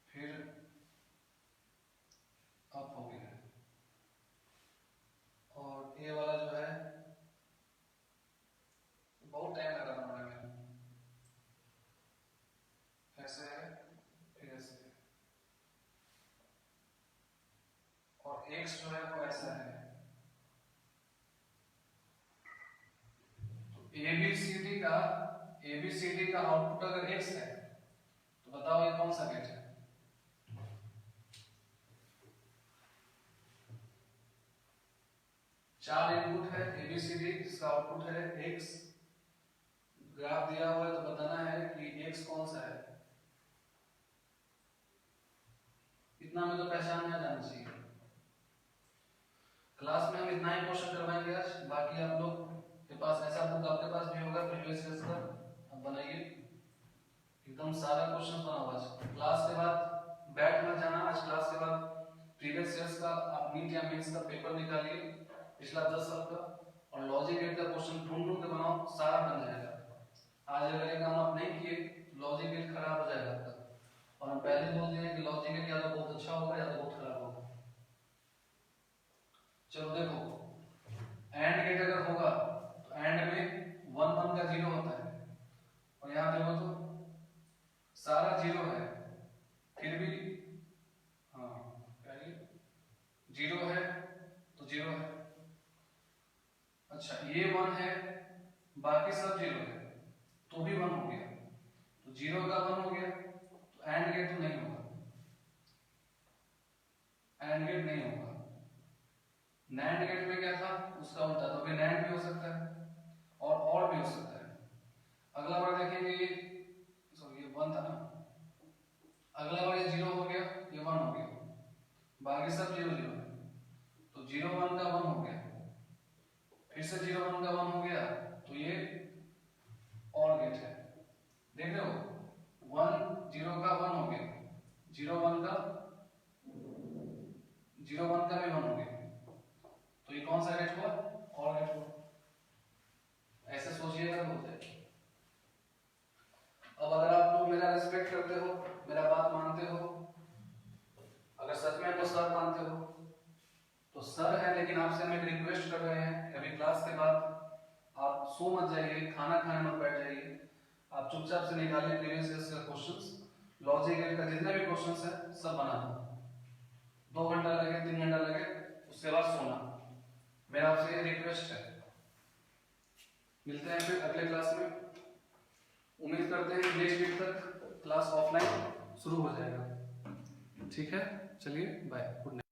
फिर अप हो गया, और ए वाला जो है बहुत टाइम लगा बनाने में, ऐसे है फिर ऐसे है, और एक्स जो है वो ऐसा है। तो एबीसीडी का आउटपुट अगर एक्स है तो बताओ ये कौन सा गेट है, 4 इनपुट है ABCD, जिसका आउटपुट है x। ग्राफ दिया हुआ है तो बताना है कि x कौन सा है। इतना में तो पहचान में जाना चाहिए। क्लास में हम इतना ही क्वेश्चन करवाएंगे आज, बाकी आप लोग के पास ऐसा बुक आपके पास भी होगा प्रीवियस ईयर का, अब बनाइए एकदम सारा क्वेश्चन बना हुआ है। क्लास के बाद बैठ मत जाना, आज क्लास के बाद प्रीवियस ईयर का आप नीट या मेंस का पेपर निकालिए पिछला 10 साल का, और लॉजिक गेट का क्वेश्चन ढूंढ ढूंढ के बनाओ, सारा बन जाएगा। आज अगर ये काम आप नहीं किए लॉजिक गेट खराब हो जाएगा आपका, और हम पहले बोल दिए कि लॉजिक गेट या तो बहुत अच्छा होगा या तो बहुत खराब होगा। चलो देखो, एंड गेट अगर होगा तो एंड में 1 1 का 0 होता है, और यहाँ देखो तो सारा 0 है, फिर भी हाँ क्या ये 0 है तो 0 है। अच्छा ये 1 है, बाकी सब 0 है तो भी 1 हो गया, तो 0 का 1 हो गया, तो एंड गेट तो नहीं होगा, एंड गेट नहीं होगा। नैंड गेट में क्या था, उसका उल्टा, तो फिर नैंड भी हो सकता है और भी हो सकता है। अगला बार देखेंगे ये, सॉरी ये 1 था ना, अगला बार ये 0 हो गया, ये 1 हो गया, बाकी सब 0 0 है, तो 0 1 का 1 हो गया, फिर से 0 1 का 1 हो गया, तो ये और गेट है। देख रहे हो 1 0 का 1 हो गया, 0 1 का भी 1 हो गया, तो ये कौन सा गेट हुआ, और गेट हुआ। ऐसे सोचिएगा तो हो जाएगा। अब अगर आप लोग मेरा रिस्पेक्ट करते हो, मेरा बात मानते हो, अगर सच में तो सर मानते हो तो सर है, लेकिन आपसे हम एक रिक्वेस्ट कर रहे हैं, अभी क्लास के बाद आप सो मत जाइए, खाना खाने मत बैठ जाइए, आप चुपचाप से निकालिए प्रीवियस ईयर के क्वेश्चंस, लॉजिक गेट का जितने भी क्वेश्चंस है सब बना दो, 2 घंटा लगे 3 घंटा लगे, उसके बाद सोना। मेरा आपसे रिक्वेस्ट है। मिलते हैं फिर अगले क्लास में, उम्मीद करते हैं नेक्स्ट वीक तक क्लास ऑफलाइन शुरू हो जाएगा। ठीक है, चलिए बाय, गुड नाइट।